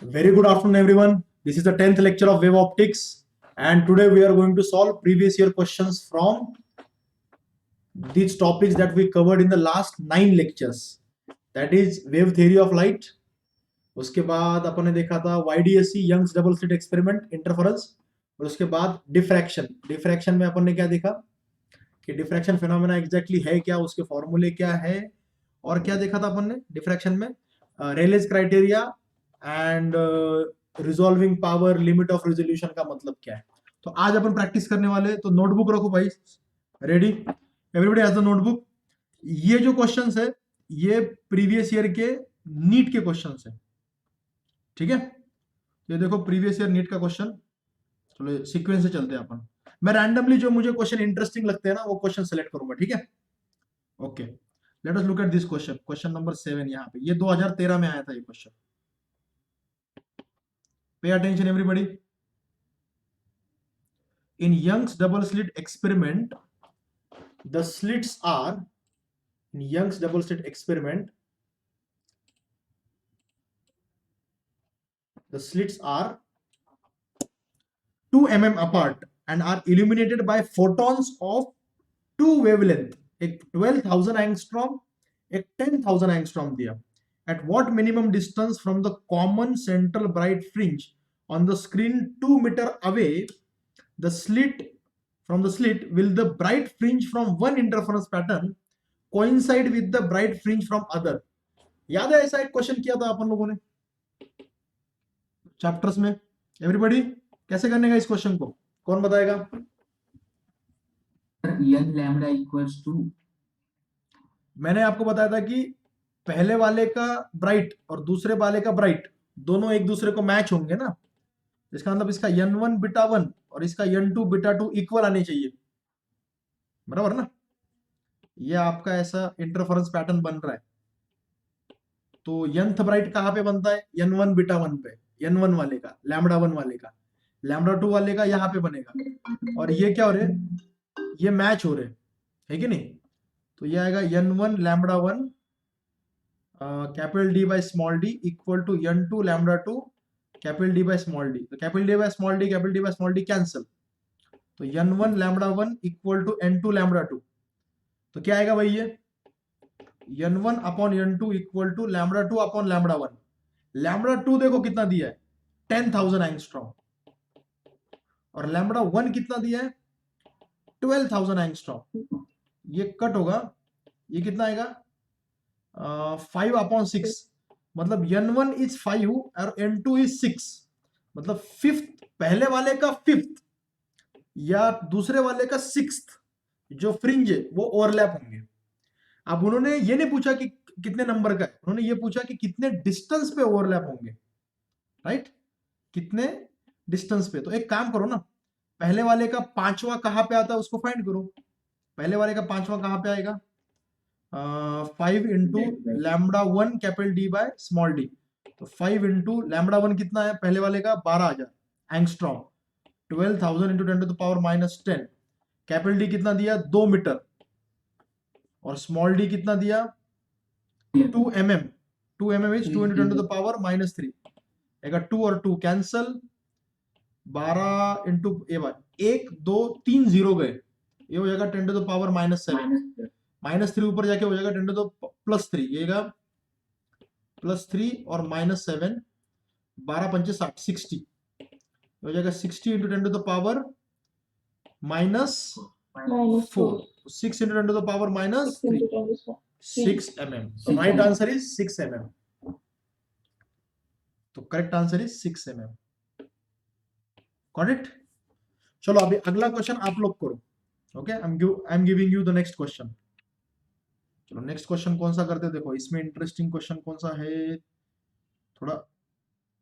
Very good afternoon, everyone. This is the 10th lecture of Wave Optics, and today we are going to solve previous year questions from these topics that we covered in the last 9 lectures. That is wave theory of light. उसके बाद अपन ने देखा था YDSC Young's double slit experiment interference, और उसके बाद diffraction. Diffraction में अपन ने क्या देखा कि डिफ्रैक्शन फिनोमेना एग्जैक्टली है क्या, उसके फॉर्मूले क्या है, और क्या देखा था अपन ने डिफ्रैक्शन में Rayleigh's criteria and resolving power, limit of resolution का मतलब क्या है. तो आज अपन प्रैक्टिस करने वाले, तो नोटबुक रखो भाई, ready, everybody has the notebook. ये जो क्वेश्चंस है ये प्रीवियस ईयर के नीट के क्वेश्चंस है, ठीक है. ये देखो प्रीवियस ईयर नीट का क्वेश्चन. चलो सीक्वेंस से चलते हैं अपन. मैं रैंडमली जो मुझे क्वेश्चन इंटरेस्टिंग लगते हैं ना वो क्वेश्चन सेलेक्ट करूंगा, ठीक है. Okay, let us look at this question. Question number 7 यहाँ पे, ये 2013 में आया था ये question. Pay attention everybody. In Young's double slit experiment the slits are, in Young's double slit experiment the slits are 2 mm apart and are illuminated by photons of two wavelength. एक 12,000 angstrom, एक 10,000 angstrom दिया. At what minimum distance from the common central bright fringe on the screen 2 meter away the slit from the slit will the bright fringe from one interference pattern coincide with the bright fringe from other. याद है ऐसा एक question किया था अपन लोगों ने chapters में. Everybody कैसे करने का इस क्वेश्चन को, कौन बताएगा? n lambda equals to, मैंने आपको बताया था कि पहले वाले का ब्राइट और दूसरे वाले का ब्राइट दोनों एक दूसरे को मैच होंगे ना. इसका मतलब इसका n1 बीटा 1 और इसका n2 बीटा 2 इक्वल आने चाहिए, बराबर ना. ये आपका ऐसा इंटरफेरेंस पैटर्न बन रहा है. तो nth ब्राइट कहाँ पे बनता है? n1 बीटा 1 पे, n1 वाले का, लैम्बडा 1 वाले का, लैम्बडा 2 वाले का यहाँ पे बनेगा. और ये क्या हो रहे हैं, ये मैच हो रहे हैं, है कि नहीं. तो ये आएगा n1 lambda 1 capital D by small D equal to n2 lambda 2 capital D by small D. तो capital D by small D, capital D by small D cancel. तो n1 lambda 1 equal to n2 lambda 2. तो क्या आएगा भाई, ये n1 upon n2 equal to lambda 2 upon lambda 1. Lambda 2 देखो कितना दिया है, 10,000 एंगस्ट्रॉम, और लैम्बडा 1 कितना दिया है, 12,000 एंगस्ट्रॉम. ये कट होगा, ये कितना आएगा, 5 अपॉन 6. मतलब n1 इज 5 और n2 इज 6. मतलब फिफ्थ, पहले वाले का फिफ्थ या दूसरे वाले का सिक्स्थ जो फ्रिंज है वो ओवरलैप होंगे. अब उन्होंने ये नहीं पूछा कि कितने नंबर का है, उन्होंने ये पूछा कि कितने डिस्टेंस पे ओवरलैप होंगे, राइट, कितने डिस्टेंस पे. तो एक काम करो ना, पहले वाले का पांचवा कहां पे आता है उसको फाइंड करो. पहले वाले का पांचवा कहां पे आएगा, 5 into lambda 1 capital D by small D. तो 5 इंटू लैम्बडा 1 कितना है पहले वाले का, 12,000 angstrom, 12,000 into 10 to the power minus 10. Capital D कितना दिया, 2 मीटर, और स्मॉल डी कितना दिया, 2 mm. 2 mm is 2 into 10 to the power minus 3. 2 और 2 कैंसल, 12 इंटू 1 2 3 0 गए, ये हो जाएगा 10 to the power minus 7. Minus 3 ऊपर जाके हो जाएगा 10 टू द प्लस 3, ये प्लस 3 और माइनस 7, 12 पंचे 60, 60 हो जाएगा 60 into 10 to the power minus 4. 6 into 10 to the power minus 3, 6 mm. Right answer is 6 mm. तो correct answer is 6 mm. Got it. चलो अभी अगला क्वेश्चन आप लोग करो. Okay, I am giving you the next question. चलो नेक्स्ट क्वेश्चन कौन सा करते हैं, देखो इसमें इंटरेस्टिंग क्वेश्चन कौन सा है, थोड़ा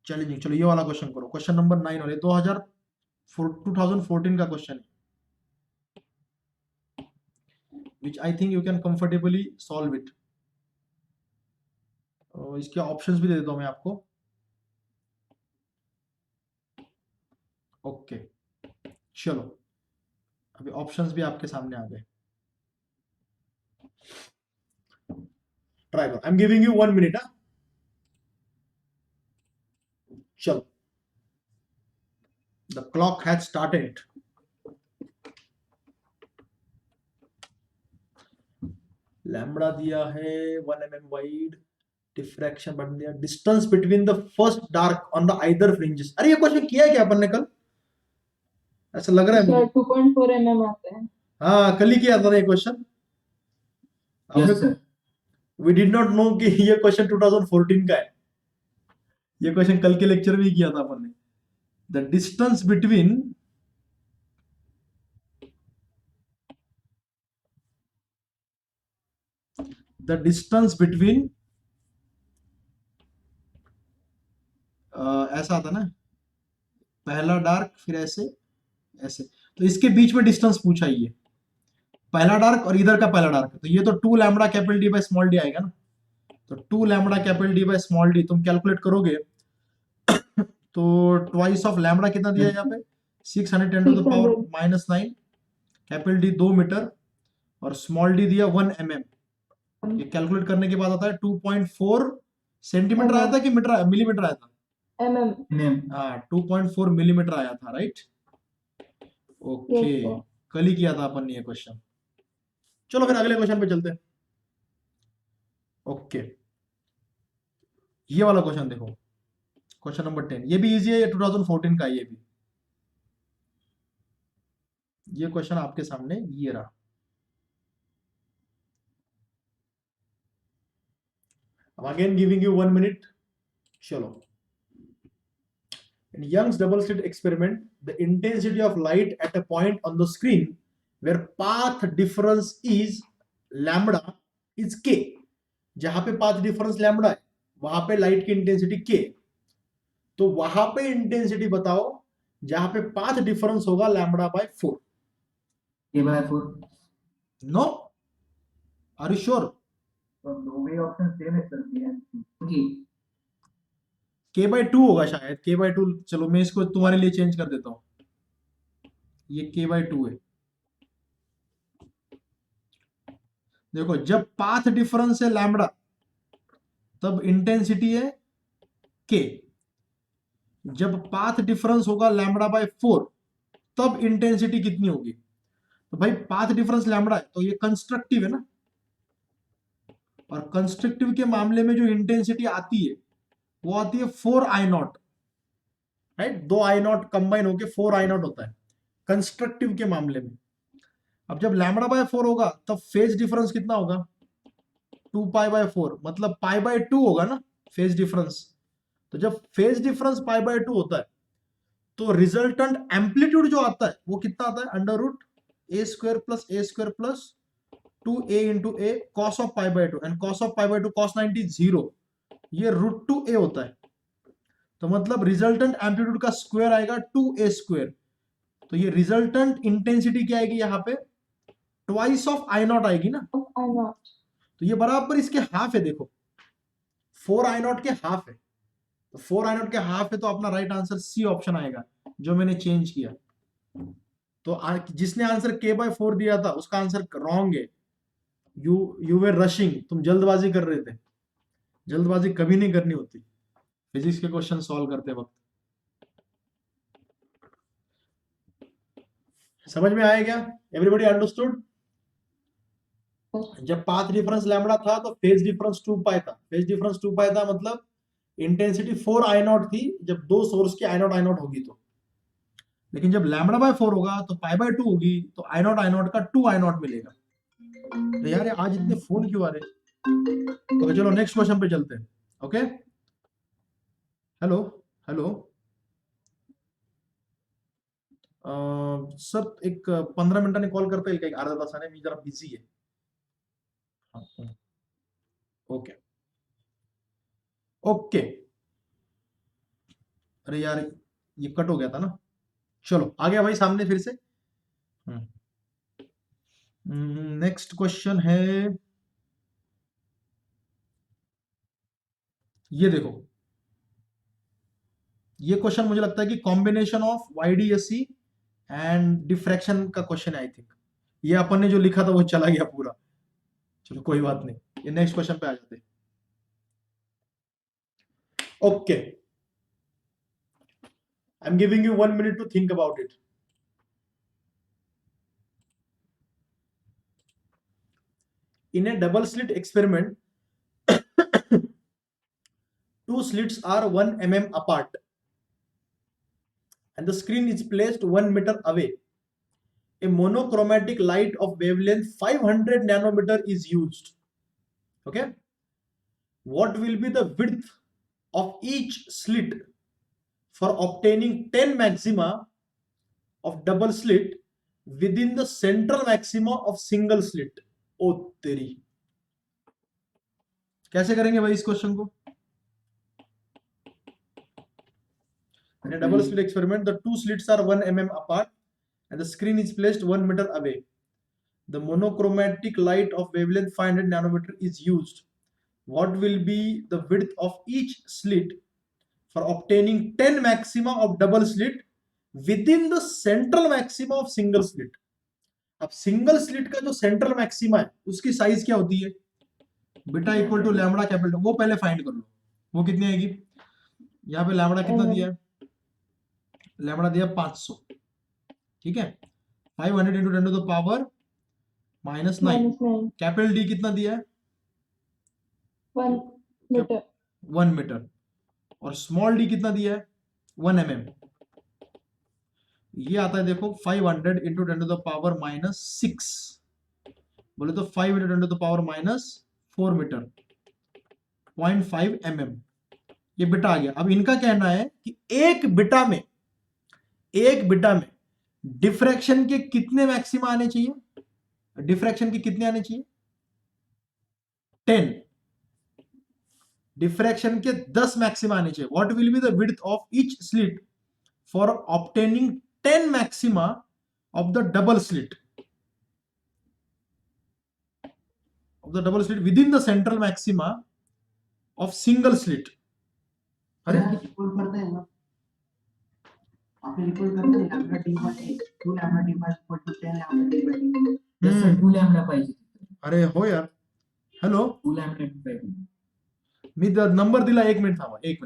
चैलेंजिंग. चलो ये वाला क्वेश्चन करो, क्वेश्चन नंबर 9 वाले 2014 का क्वेश्चन है, which I think you can comfortably solve it. इसके ऑप्शंस भी दे देता हूं मैं आपको. ओके चलो अभी ऑप्शंस भी आपके सामने आ गए. ट्राई करो, I am giving you 1 minute. चलो, the clock has started. Lambda दिया है 1 mm वाइड, डिफ्रैक्शन बन दिया, distance between the first dark on the either fringes. अरे ये क्वेश्चन किया है क्या अपन ने कल? ऐसा लग रहा है मुझे। 2.4 mm आते हैं। हाँ, कल ही किया था ना ये question. Yes, sir. We did not know कि ये क्वेश्चन 2014 का है। ये क्वेश्चन कल के लेक्चर में ही किया था अपन ने। द डिस्टेंस बिटवीन ऐसा आता ना, पहला डार्क फिर ऐसे ऐसे, तो इसके बीच में डिस्टेंस पूछा ही है, पहला डार्क और इधर का पहला डार्क, तो ये तो 2 lambda capital D by small D आएगा ना। तो 2 lambda capital D by small D तुम कैलकुलेट करोगे तो ट्वाइस ऑफ लैम्बडा कितना दिया है यहाँ पे, 610 to the power -9, capital D 2 metre और स्मॉल डी दिया 1 mm। ये कैलकुलेट करने के बाद आता है 2.4 सेंटीमीटर आया था कि मीटर आया, मिलीमीटर आया था? mm। हाँ, 2.4 मिलीमीटर आया था, राइट। ओके, कल ही किया था अपन ने ये क्वेश्चन। चलो फिर अगले क्वेश्चन पे चलते हैं। ओके, ये वाला क्वेश्चन देखो, क्वेश्चन नंबर 10। ये भी इजी है, ये 2014 का है ये भी। ये क्वेश्चन आपके सामने ये रहा। I'm again giving you 1 minute. चलो, in Young's double slit experiment, the intensity of light at a point on the screen where path difference is lambda is k। जहां पे पाथ डिफरेंस लैम्बडा है वहां पे लाइट की intensity k। तो वहां पे इंटेंसिटी बताओ जहां पे पाथ डिफरेंस होगा lambda by 4। K/4. No, are you sure? तो दो भी ऑप्शन सेम है सर दिया क्योंकि k/2 होगा शायद, k/2। चलो मैं इसको तुम्हारे लिए चेंज कर देता हूं, ये k/2 है। देखो, जब पाथ डिफरेंस है लैम्बडा तब इंटेंसिटी है k। जब पाथ डिफरेंस होगा लैम्बडा बाय 4 तब इंटेंसिटी कितनी होगी? तो भाई पाथ डिफरेंस लैम्बडा है तो ये कंस्ट्रक्टिव है ना, और कंस्ट्रक्टिव के मामले में जो इंटेंसिटी आती है वो आती है 4I0, राइट। 2I0 कंबाइन होके 4I0 होता है कंस्ट्रक्टिव के मामले में। अब जब लैम्बडा बाय 4 होगा तब फेज डिफरेंस कितना होगा? 2π/4, मतलब π/2 होगा ना फेज डिफरेंस। तो जब फेज डिफरेंस π/2 होता है तो रिजल्टेंट एम्पलीट्यूड जो आता है वो कितना आता है? √a² + a² + 2a × a cos of π/2, and cos of π/2 cos 90 0, ये √2a होता है। तो मतलब रिजल्टेंट एम्पलीट्यूड का स्क्वायर आएगा 2a²। तो ये रिजल्टेंट इंटेंसिटी क्या आएगी यहाँ पे? ट्वाइस ऑफ I0 आएगी ना। तो ये बराबर इसके हाफ है। देखो 4I0 के हाफ है, तो 4I0 के हाफ है तो अपना राइट आंसर सी ऑप्शन आएगा जो मैंने चेंज किया। तो जिसने आंसर k/4 दिया था उसका आंसर रॉन्ग है। यू वे रशिंग, तुम जल्दबाजी कर रहे थे। जल्दबाजी कभी नहीं करनी होती फिजिक्स के क्वेश्चन सॉल्व करते वक्त। समझ में आया क्या? Everybody understood? जब पाथ डिफरेंस लैम्बडा था तो फेज डिफरेंस 2π था। फेज डिफरेंस 2π था मतलब इंटेंसिटी 4I0 थी जब दो सोर्स की I0 होगी तो। लेकिन जब लैम्बडा बाय 4 होगा तो π/2 होगी, तो I0 का 2I0 मिलेगा। तो यार आज इतने फोन क्यों आ रहे? तो चलो नेक्स्ट क्वेश्चन पे चलते हैं। ओके, हेलो हेलो सर, एक 15 मिनिटांनी कॉल करता येईल का? एक अर्धा तासाने, मी जरा बिझी आहे। ओके ओके, अरे यार ये कट हो गया था ना। चलो आ गया भाई सामने फिर से। नेक्स्ट क्वेश्चन है, ये देखो। ये क्वेश्चन मुझे लगता है कि combination of YDSC and diffraction का क्वेश्चन है आई थिंक। ये अपन ने जो लिखा था वो चला गया पूरा। चलो कोई बात नहीं, ये नेक्स्ट क्वेश्चन पे आ जाते हैं। Okay, I'm giving you 1 minute to think about it. In a double slit experiment, two slits are 1 mm apart and the screen is placed 1 meter away. A monochromatic light of wavelength 500 nanometer is used. Okay. What will be the width of each slit for obtaining 10 maxima of double slit within the central maxima of single slit? ओ तेरी, कैसे करेंगे भाई इस question को? In a double slit experiment, the two slits are 1 mm apart and the screen is placed 1 meter away. The monochromatic light of wavelength 500 nanometer is used. What will be the width of each slit for obtaining 10 maxima of double slit within the central maxima of single slit? अब single slit का जो central maxima है उसकी size क्या होती है? Beta equal to lambda capital, वो पहले फाइंड कर लो. वो कितनी आएगी? यहाँ पे लैम्बडा कितना दिया है? लैम्बडा दिया 500. ठीक है. 500 into 10 to the power -9. Capital D कितना दिया है? 1 मीटर. 1 मीटर. और स्मॉल डी कितना दिया है? 1 mm. ये आता है देखो 500 इंटू 10 टू द पावर -6. बोले तो 5 into 10 to the power -4 metre, 0.5 mm. ये बिटा आ गया. अब इनका कहना है कि एक बिटा में डिफ्रैक्शन के कितने मैक्सिमा आने चाहिए? डिफ्रैक्शन के कितने आने चाहिए? 10. डिफ्रैक्शन के 10 मैक्सिमा आने चाहिए. What will be the width of each slit for obtaining 10 maxima of the double slit with in the central maxima of single slit? अरे रिकॉल करते हैं ना, आप रिकॉल करते हैं lambda D by 2 lambda D by equal to 10 lambda D by 10. 2 lambda पाहिजे. अरे हो यार. Hello, 2 lambda D by 2. मी नंबर दिला. 1 मिनिट थांबा. 1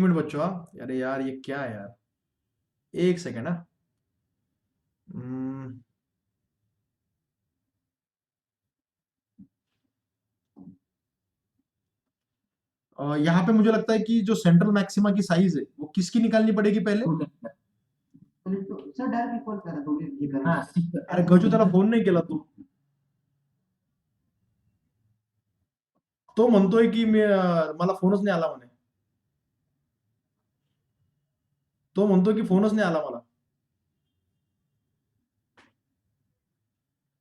मिनिट बच्चों. अरे यार ये क्या है यार? 1 सेकेंड. यहाँ पे मुझे लगता है कि जो सेंट्रल मैक्सिमा की साइज है वो किसकी निकालनी पड़ेगी पहले? सर डायरेक्ट रिकॉल करा दोघे. अरे गजू त्याला फोन नाही केला तू? तो म्हणतोय की मला फोनच नाही आला म्हणे. तो म्हणतो की फोनच नाही आला मला.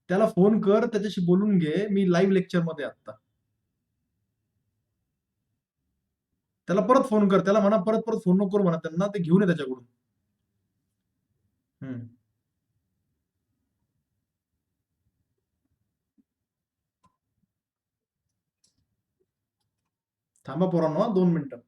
त्याला फोन कर, त्याच्याशी बोलून घे. मी लाईव्ह लेक्चर मध्ये आता. त्याला परत फोन कर. त्याला म्हणा परत फोन नको करू म्हणा त्यांना. ते घेऊन ये त्याच्याकडून. थांबा पोरांनो 2 मिनिटं.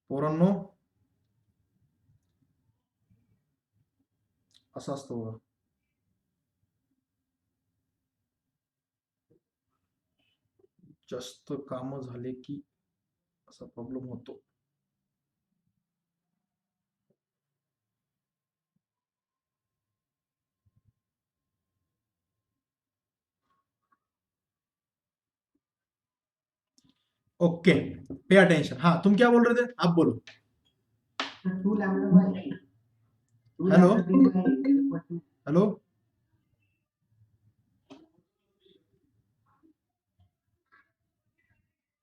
पोरांनो असं असतं बघा. जास्त काम झाले की असा प्रॉब्लेम होतो. Okay, pay attention. हाँ, तुम क्या बोल रहे थे? आप बोलो. 2 lambda by 2 hello? Lambda D by equal to. Hello,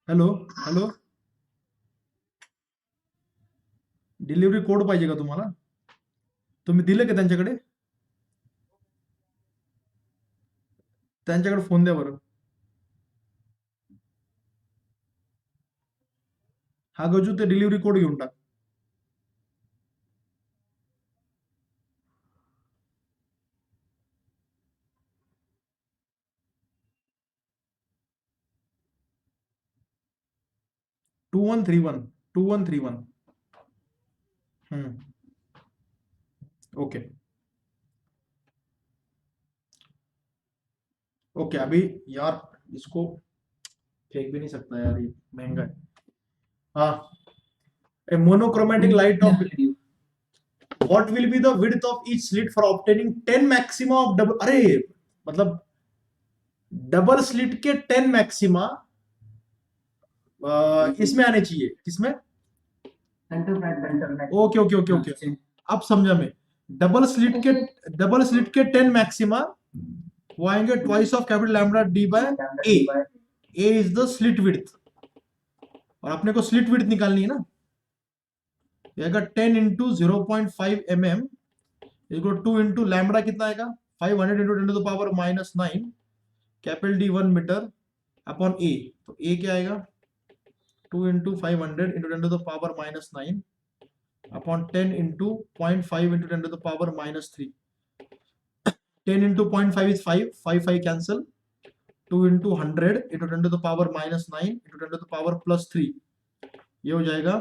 hello hello. Delivery code पाहिजे का तुम्हाला? तुम्ही दिले का त्यांच्याकडे? त्यांच्याकडे फोन द्या बरं. हा गजू ते डिलिव्हरी कोड घेऊन टाक. 2131 2131 ओके ओके। अभी यार इसको फेंक भी नहीं सकता यार, ये महंगा है। हाँ, a monochromatic light of what will be the width of each slit for obtaining 10 maxima of double, अरे मतलब डबल स्लिट के 10 मैक्सिमा इसमें आने चाहिए, किसमें? सेंटर फ्रैक्ट ओके ओके ओके ओके, अब समझा मैं। डबल स्लिट के 10 मैक्सिमा वो आएंगे twice of capital lambda D by A is the slit width, और अपने को स्लिट विड्थ निकालनी है ना, आएगा 10 into 0.5 mm equal 2 into lambda कितना आएगा 500 into 10 to the power -9 capital D 1 metre upon A, तो ए क्या आएगा 2 into 500 into 10 to the power -9 upon 10 into 0.5 into 10 to the power -3, 10 into 0.5 is 5 5 cancel, 2 into 100 into 10 to the power -9 into 10 to the power +3, ये हो जाएगा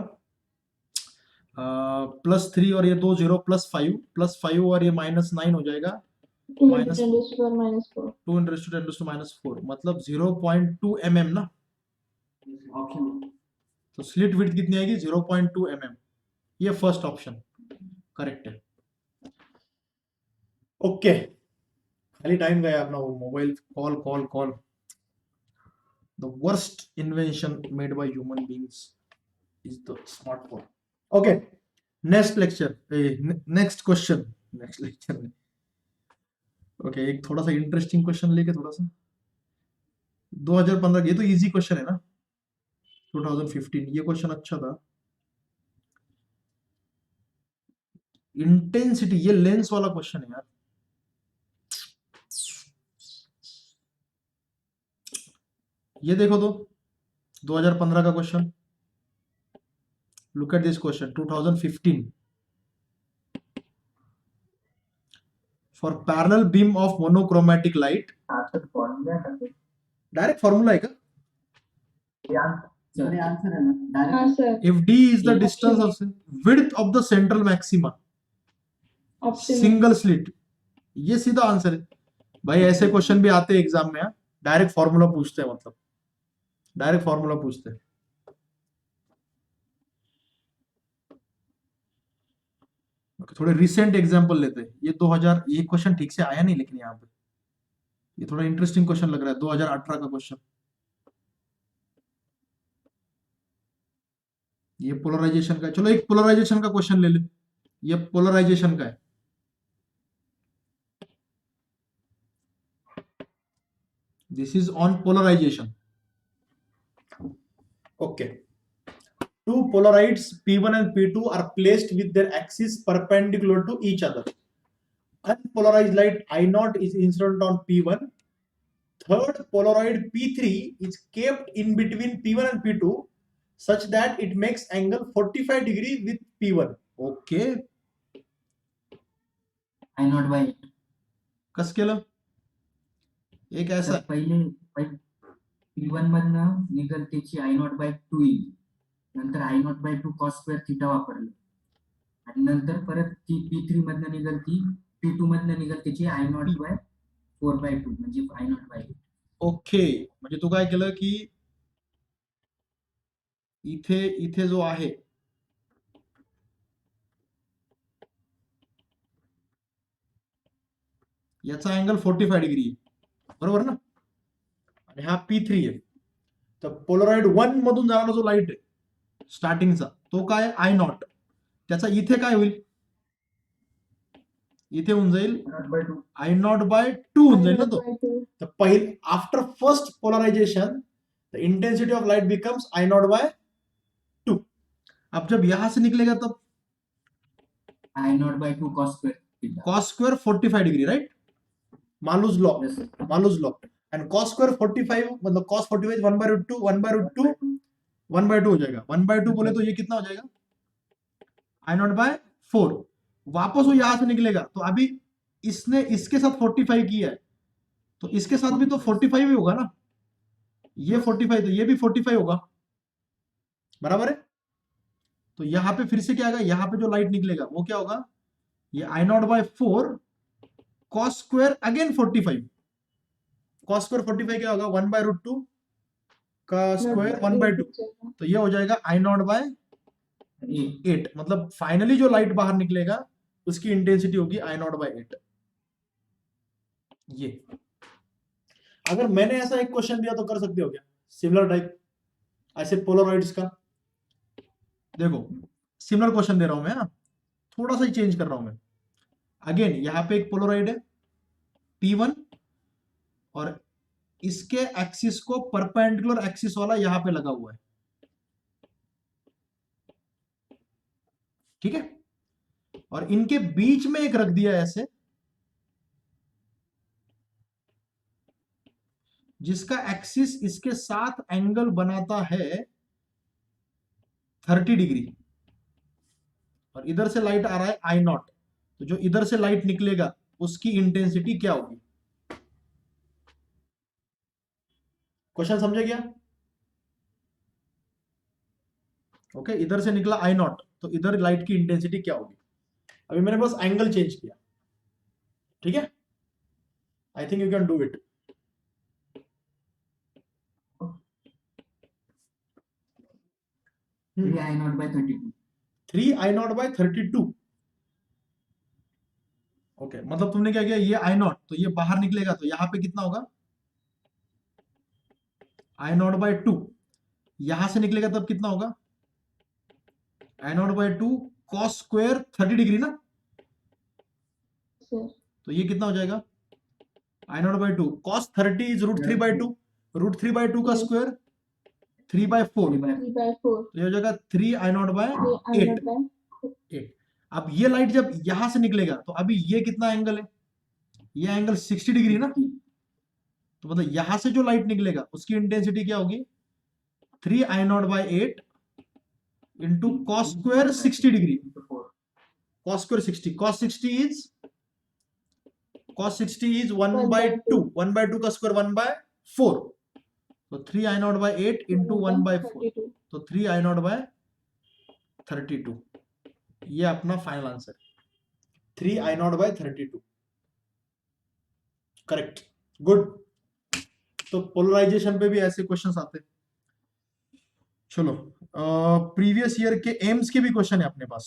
+3 और ये 2 0 +5 और ये -9 हो जाएगा 2 minus- into 10 to the power -4. 2 into 10 to the -4, मतलब 0.2 mm ना, ऑप्शन तो स्लिट विड्थ कितनी आएगी 0.2 mm, ये फर्स्ट ऑप्शन करेक्ट है। ओके, खाली टाइम गया अपना, वो mobile call call call. The worst invention made by human beings is the smartphone. Okay, next lecture, next question, next lecture में ओके एक थोड़ा सा इंटरेस्टिंग क्वेश्चन लेके, थोड़ा सा 2015, ये तो इजी क्वेश्चन है ना, 2015 ये क्वेश्चन अच्छा था। इंटेंसिटी, ये लेंस वाला क्वेश्चन है यार, ये देखो तो 2015 का question, look at this question 2015 for parallel beam of monochromatic light, answer formula है, डायरेक्ट फॉर्मूला है क्या? सर आंसर है ना डायरेक्ट। हाँ sir, if d is the distance of width of the central maxima option single slit, ये सीधा answer है भाई। ऐसे क्वेश्चन भी आते हैं एग्जाम में, डायरेक्ट फॉर्मूला पूछते हैं, मतलब डायरेक्ट फॉर्मूला पूछते हैं। थोड़े रिसेंट एग्जांपल लेते हैं, ये 2000, ये क्वेश्चन ठीक से आया नहीं लेकिन यहाँ पे ये थोड़ा इंटरेस्टिंग क्वेश्चन लग रहा है, 2018 का क्वेश्चन। ये पोलराइजेशन का है, चलो एक पोलराइजेशन का क्वेश्चन ले ले, ये पोलराइजेशन का है। This is on polarisation. Okay, two polarides P1 and P2 are placed with their axis perpendicular to each other. Unpolarized light I0 is incident on P1. Third polaroid P3 is kept in between P1 and P2 such that it makes angle 45 degree with P1. Okay. I0 by 8 कस केलं? एक ऐसा पहिले P1 मधनं निघल त्याची I0 by 2 येईल, नंतर I0 by 2 cos square theta वापरलं, आणि नंतर परत ती P3 मधनं निघल ती P2 मधनं निघल त्याची I0 by 4 by 2 म्हणजे I0 by 8. ओके, म्हणजे तू काय केलं की इथे इथे जो आहे याचा अँगल 45 डिग्री आहे, बरोबर ना, आणि हा P3 आहे, तर पोलरॉइड 1 मधून जाणारा जो लाईट आहे स्टार्टिंगचा तो काय I0, त्याचा इथे काय होईल, इथे होऊन जाईल I0 by 2 होऊन जाईल ना तो। तो पहले after first polarisation the intensity of light becomes I0 by 2। अब जब यहां से निकलेगा तब I0 by 2 cos square theta, cos square 45 degree, right, Malus law, Malus law, and cos square 45 मतलब cos 45 1 by root 2 1 by root 2 1 by 2 हो जाएगा, 1 by 2 बोले तो ये कितना हो जाएगा I0 by 4। वापस वो यहां से निकलेगा, तो अभी इसने इसके साथ 45 किया है, तो इसके साथ भी तो 45 ही होगा ना, ये 45 तो ये भी 45 होगा, बराबर है। तो यहां पे फिर से क्या आएगा, यहां पे जो लाइट निकलेगा वो क्या होगा, ये I not by 4 cos square again 45। Cos square 45 क्या होगा, 1/√2 का स्क्वायर 1/2, तो ये हो जाएगा आई नॉट बाय 8। मतलब फाइनली जो लाइट बाहर निकलेगा उसकी इंटेंसिटी होगी आई नॉट बाय 8। ये अगर मैंने ऐसा एक क्वेश्चन दिया तो कर सकते हो क्या, सिमिलर टाइप ऐसे पोलराइड्स का। देखो सिमिलर क्वेश्चन दे रहा हूं मैं, थोड़ा सा ही चेंज कर रहा हूं मैं। अगेन यहां पे एक पोलराइड है P1 और इसके एक्सिस को परपेंडिकुलर एक्सिस वाला यहां पे लगा हुआ है, ठीक है। और इनके बीच में एक रख दिया है ऐसे, जिसका एक्सिस इसके साथ एंगल बनाता है 30 डिग्री, और इधर से लाइट आ रहा है आई नॉट, तो जो इधर से लाइट निकलेगा उसकी इंटेंसिटी क्या होगी। क्वेश्चन समझे क्या? ओके, इधर से निकला आई नॉट, तो इधर लाइट की इंटेंसिटी क्या होगी। अभी मैंने बस एंगल चेंज किया, ठीक है। I think you can do it. Three I not by 32। 3 I not by 32। Okay, मतलब तुमने क्या किया, ये आई नॉट तो ये बाहर निकलेगा, तो यहां पे कितना होगा, आई नॉट बाय 2। यहां से निकलेगा तब कितना होगा, I not by 2 cos square 30 degree ना, सर तो ये कितना हो जाएगा, I not by 2 cos 30 is √3/2, √3/2 का स्क्वायर 3/4, 3/4 तो ये हो जाएगा 3 I not by I 8। Naught by 8। अब ये लाइट जब यहां से निकलेगा तो अभी ये कितना एंगल है, ये एंगल 60 डिग्री ना, तो मतलब यहां से जो लाइट निकलेगा उसकी इंटेंसिटी क्या होगी, 3 I not by 8 into cos square 60 degree, cos square 60, cos 60 is 1/2, 1/2 का स्क्वायर 1/4, तो 3 आई नॉट बाय 8 इंटू 1/4, तो 3 आई नॉट बाय 32। ये अपना final answer, 3 I not by 32। Correct, good. तो पोलराइजेशन पे भी ऐसे क्वेश्चंस आते हैं। चलो प्रीवियस ईयर के एम्स के भी क्वेश्चन है अपने पास,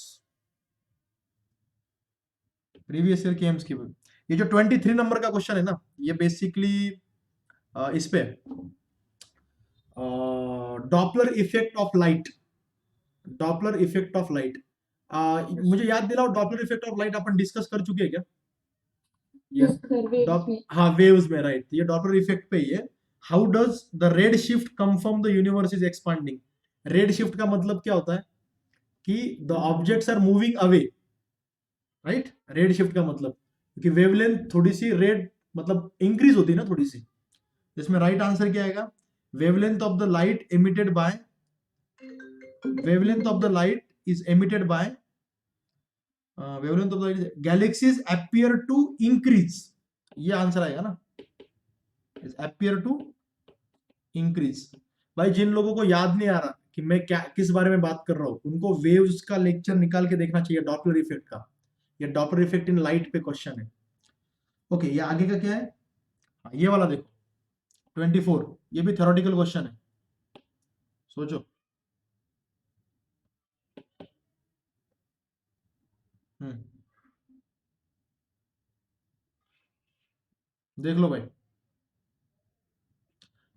प्रीवियस ईयर के एम्स की भी। ये जो 23 नंबर का क्वेश्चन है ना, ये बेसिकली इस पे Doppler effect of light, Doppler effect of light. मुझे याद दिलाओ, Doppler effect of light upon discuss कर चुके हैं क्या? यस सर वेव्स में हाँ, वेव्स में, राइट। ये डॉपलर इफेक्ट पे ही है। How does the red shift come from the universe is expanding. Red shift का मतलब क्या होता है कि the objects are moving away, right. Red shift का मतलब कि वेवलेंथ थोड़ी सी रेड मतलब इंक्रीज होती है ना थोड़ी सी। इसमें राइट आंसर क्या आएगा, wavelength of the light emitted by, wavelength of the light is emitted by, wavelength of the light galaxies appear to increase, ये आंसर आएगा ना, इज अपीयर टू इंक्रीज। भाई जिन लोगों को याद नहीं आ रहा कि मैं क्या किस बारे में बात कर रहा हूं, उनको वेव्स का लेक्चर निकाल के देखना चाहिए, डॉपलर इफेक्ट का। ये डॉपलर इफेक्ट इन लाइट पे क्वेश्चन है। ओके, ये आगे का क्या है, ये वाला देखो 24, ये भी थ्योरेटिकल क्वेश्चन है, सोचो। देख लो भाई,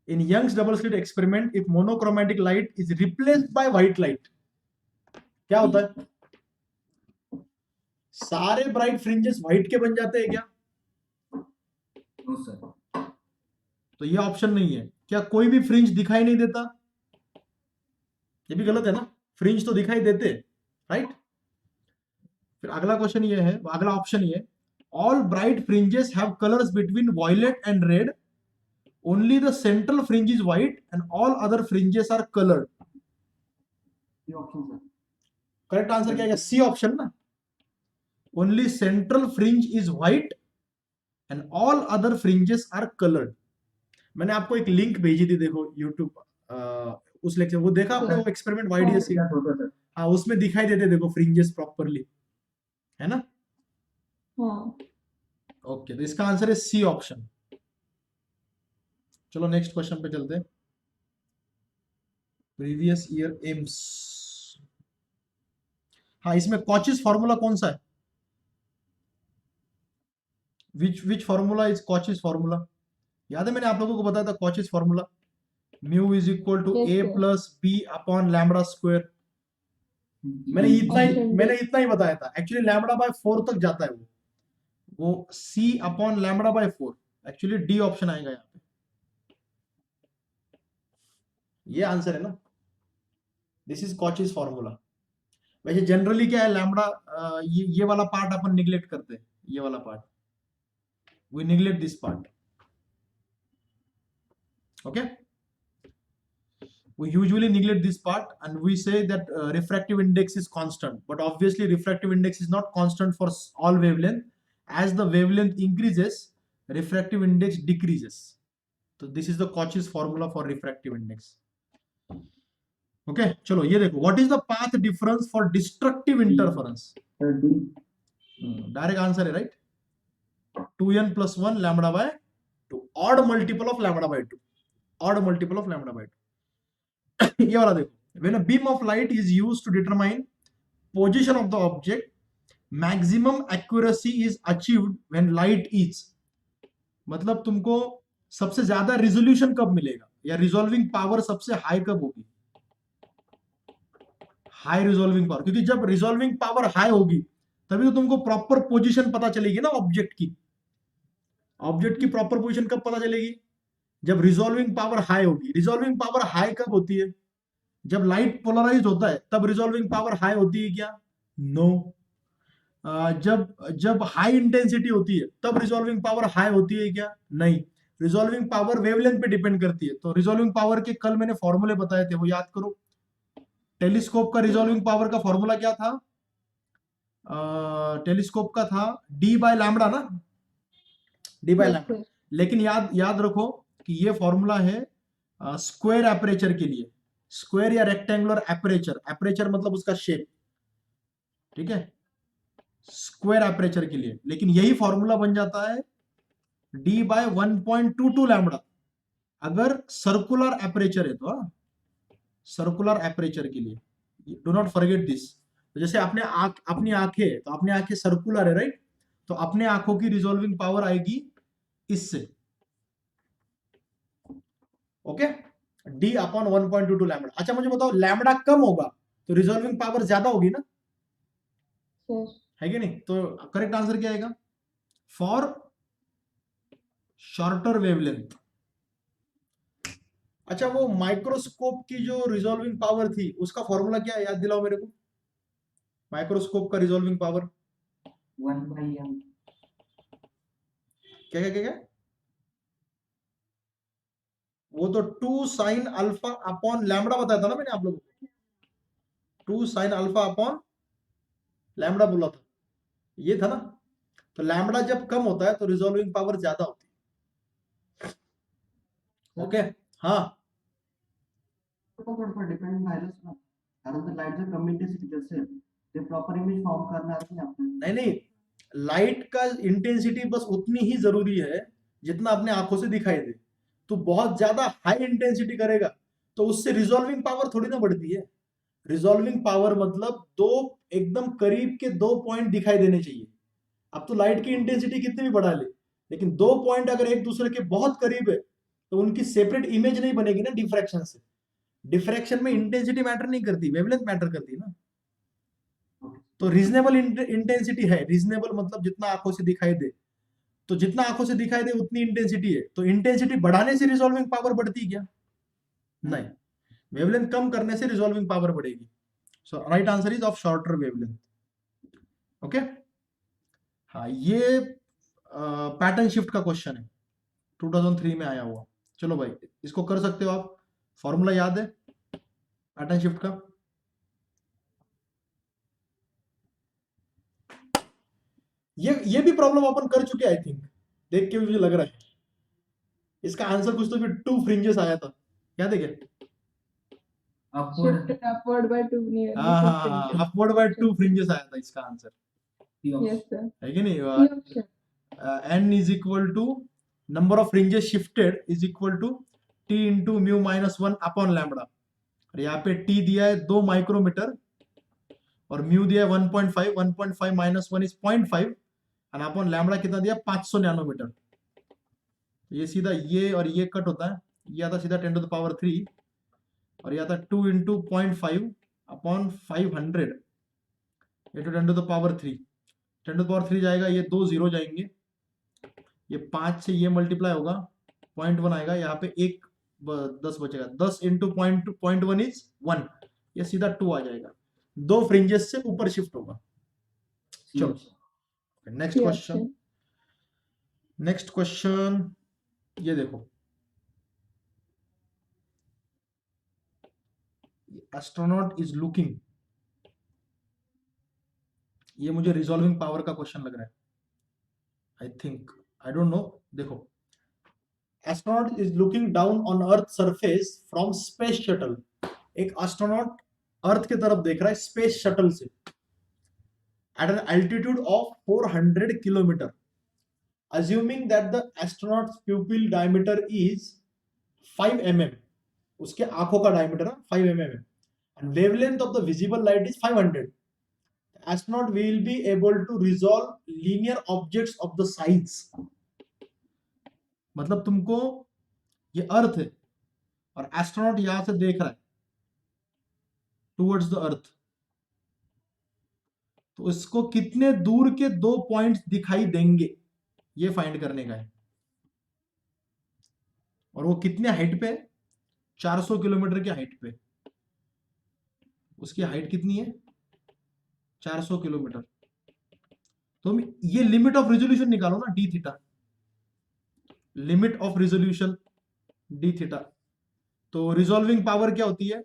in Young's double slit experiment if monochromatic light is replaced by white light, क्या होता है, सारे ब्राइट फ्रिंजेस व्हाइट के बन जाते हैं क्या? No sir. तो ये ऑप्शन नहीं है। क्या कोई भी फ्रिंज दिखाई नहीं देता? ये भी गलत है ना, फ्रिंज तो दिखाई देते, राइट। फिर अगला क्वेश्चन ये है, अगला ऑप्शन ये, all bright fringes have colours between violet and red, only the central fringe is white and all other fringes are coloured. ये ऑप्शन सर, करेक्ट आंसर क्या है, सी ऑप्शन ना, only central fringe is white and all other fringes are coloured. मैंने आपको एक link भेजी थी, देखो यूट्यूब उस लेक्चर वो देखा आपने, वो एक्सपेरिमेंट YDS याद होतं सर. हाँ उसमें दिखाई देते देखो फ्रिंजेस प्रॉपरली, है ना? हाँ ओके, तो इसका आंसर है सी ऑप्शन। चलो नेक्स्ट क्वेश्चन पे चलते हैं। प्रीवियस ईयर एम्स, हाँ इसमें कॉचेस फॉर्मूला कौन सा है? Which formula is Cauchy's formula? याद है मैंने आप लोगों को बताया था Cauchy's formula, mu is equal to Yes, A sir. Plus B upon lambda square. मैंने Option इतना ही बताया था। एक्चुअली लैम्बडा बाय 4 तक जाता है वो C upon lambda by 4। Actually D option आएगा यहाँ पे, ये आंसर है ना, दिस इज कॉचेस फॉर्मूला। वैसे जनरली क्या है लैम्बडा, ये वाला पार्ट अपन निग्लेक्ट करते हैं, ये वाला part we neglect this part, okay? We usually neglect this part and we say that refractive index is constant, but obviously refractive index is not constant for all wavelength. As the wavelength increases, refractive index decreases. So this is the Cauchy's formula for refractive index. Okay, चलो ये देखो, what is the path difference for destructive interference? तर D. Direct answer है, right? 2n plus 1 lambda by 2, odd multiple of lambda by 2, odd multiple of lambda by 2. ये वाला देखो, when a beam of light is used to determine position of the object, maximum accuracy is achieved when light is, मतलब तुमको सबसे ज्यादा resolution कब मिलेगा या रिजॉल्विंग पावर सबसे हाई कब होगी? हाई रिजॉल्विंग पावर, क्योंकि जब रिजॉल्विंग पावर हाई होगी तभी तो तुमको प्रॉपर पोजीशन पता चलेगी ना ऑब्जेक्ट की। ऑब्जेक्ट की प्रॉपर पोजीशन कब पता चलेगी? जब रिजॉल्विंग पावर हाई होगी। रिजॉल्विंग पावर हाई कब होती है? जब लाइट पोलराइज होता है तब रिजॉल्विंग पावर हाई होती है क्या? नो। जब हाई इंटेंसिटी होती है तब रिजॉल्विंग पावर हाई होती है क्या? नहीं। रिजॉल्विंग पावर वेवलेंथ पे डिपेंड करती है। तो रिजॉल्विंग पावर के कल मैंने फॉर्मूले बताए थे, वो याद करो। टेलीस्कोप का रिजॉल्विंग पावर का फॉर्मूला क्या था? टेलीस्कोप का था डी बाय लैम्बडा ना, D by Yes, lambda. sir. लेकिन याद रखो कि ये फॉर्मूला है स्क्वायर एपरेचर के लिए, स्क्वायर या रेक्टेंगुलर एपरेचर, एपरेचर मतलब उसका शेप, ठीक है, स्क्वायर एपरेचर के लिए। लेकिन यही फॉर्मूला बन जाता है डी बाय 1.22 लैम्बडा अगर सर्कुलर एपरेचर है तो, सर्कुलर एपरेचर के लिए। Do not forget this. तो जैसे अपनी आंखें, तो अपनी आंखें सर्कुलर है, राइट? तो अपने आंखों की रिजॉल्विंग पावर आएगी इससे, ओके, डी अपॉन 1.22 लैम्बडा। अच्छा मुझे बताओ, लैम्बडा कम होगा तो रिजॉल्विंग पावर ज्यादा होगी ना, Yes. है कि नहीं? तो करेक्ट आंसर क्या आएगा? For shorter wavelength. अच्छा वो माइक्रोस्कोप की जो रिजॉल्विंग पावर थी उसका फॉर्मूला क्या है, याद दिलाओ मेरे को। माइक्रोस्कोप का रिजॉल्विंग पावर 1/m. क्या क्या क्या क्या? वो तो 2 साइन अल्फा अपॉन लैम्बडा बताया था ना मैंने आप लोगों को। 2 साइन अल्फा अपॉन लैम्बडा बोला था, ये था ना। तो लैम्बडा जब कम होता है तो रिजॉल्विंग पावर ज्यादा होती है, ओके? हाँ थोडंफार डिपेंड राहिलंच ना, कारण तर लाईट जर कमी इंटेन्सिटी असेल ते प्रॉपर इमेज फॉर्म करणार नाही आपल्याला। नहीं, लाइट का इंटेंसिटी बस उतनी ही जरूरी है जितना अपने आंखों से दिखाई दे। तो बहुत ज्यादा हाई इंटेंसिटी करेगा तो उससे रिजॉल्विंग पावर थोड़ी ना बढ़ती है। रिजॉल्विंग पावर मतलब दो एकदम करीब के 2 पॉइंट दिखाई देने चाहिए। अब तो लाइट की इंटेंसिटी कितनी भी बढ़ा ले, लेकिन 2 पॉइंट अगर एक दूसरे के बहुत करीब है तो उनकी सेपरेट इमेज नहीं बनेगी ना डिफ्रैक्शन से। डिफ्रैक्शन में इंटेंसिटी मैटर नहीं करती, वेवलेंथ मैटर करती है ना। तो रीजनेबल इंटेंसिटी है, रीजनेबल मतलब जितना आंखों से दिखाई दे। तो जितना आंखों से दिखाई दे उतनी इंटेंसिटी है। तो इंटेंसिटी बढ़ाने से रिजॉल्विंग पावर बढ़ती क्या? नहीं, वेवलेंथ कम करने से रिजॉल्विंग पावर बढ़ेगी। So right answer is of shorter wavelength, okay? हाँ ये पैटर्न शिफ्ट का क्वेश्चन है, 2003 में आया हुआ। चलो भाई इसको कर सकते हो आप, फॉर्मूला याद है पैटर्न शिफ्ट का? ये भी प्रॉब्लम अपन कर चुके आई थिंक, देख के मुझे लग रहा है। इसका आंसर कुछ तो फिर 2 फ्रिंजेस आया था, याद है क्या? Upward Shifted upward by 2 nearly हाँ 2 हाँ हाँ, fringes. अपवर्ड बाय 2 फ्रिंजेस आया था इसका आंसर, Yes, sir. है कि नहीं? C option. n is equal to number of fringes shifted is equal to t into mu minus 1 upon lambda. और यहाँ पे t दिया है 2 माइक्रोमीटर और म्यू दिया है 1.5, 1.5 माइनस 1 इज 0.5 और अपॉन लैम्बडा कितना दिया 500 नैनोमीटर। ये सीधा ये और ये कट होता है, ये आता सीधा 10 टू द पावर 3 और ये आता 2 into 0.5 upon 500 into 10 to the power 3। 10 to the power 3 जाएगा, ये 2 जीरो जाएंगे, ये 5 से ये मल्टीप्लाई होगा, 0.1 आएगा, यहाँ पे एक 10 बचेगा, 10 इंटू 0.1 इज 1, ये सीधा 2 आ जाएगा, 2 फ्रिंजेस से ऊपर शिफ्ट होगा। चलो next C question, option. Next question ये देखो, एस्ट्रोनॉट इज लुकिंग, ये मुझे रिजॉल्विंग पावर का क्वेश्चन लग रहा है, I think, I don't know. देखो, astronaut is looking down on earth surface from space shuttle, एक एस्ट्रोनॉट अर्थ की तरफ देख रहा है स्पेस शटल से at an altitude of 400 kilometre, assuming that the astronaut's pupil diameter is 5 mm, उसके आंखों का डायमीटर 5 mm है, and wavelength of the visible light is 500, astronaut will be able to resolve linear objects of the size। मतलब तुमको ये अर्थ है और astronaut यहां से देख रहा है टुवर्ड्स द अर्थ, तो इसको कितने दूर के 2 पॉइंट्स दिखाई देंगे ये फाइंड करने का है, और वो कितने हाइट पे है, 400 किलोमीटर की हाइट पे, उसकी हाइट कितनी है 400 किलोमीटर। तो ये लिमिट ऑफ रिजोल्यूशन निकालो ना, D theta, limit of resolution D theta, तो रिजॉल्विंग पावर क्या होती है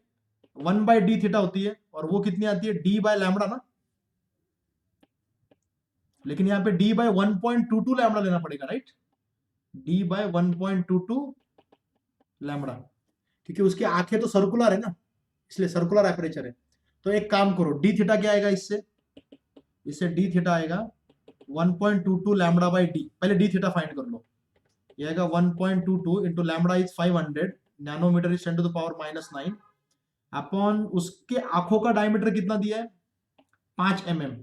1 बाय डी थीटा होती है, और वो कितनी आती है डी बाय लैम्बडा ना, लेकिन यहाँ पे d बाय 1.22 लैम्बडा लेना पड़ेगा, राइट, d बाय 1.22 लैम्बडा, क्योंकि उसकी आंखें तो सर्कुलर है ना, इसलिए सर्कुलर एपरेचर है। तो एक काम करो, d थीटा क्या आएगा इससे d थीटा आएगा 1.22 लैम्बडा बाय d, पहले d थीटा फाइंड कर लो, ये आएगा 1.22 into lambda is 500, nanometre is 10 to the power -9 upon उसके आंखों का डायमीटर कितना दिया है 5 mm,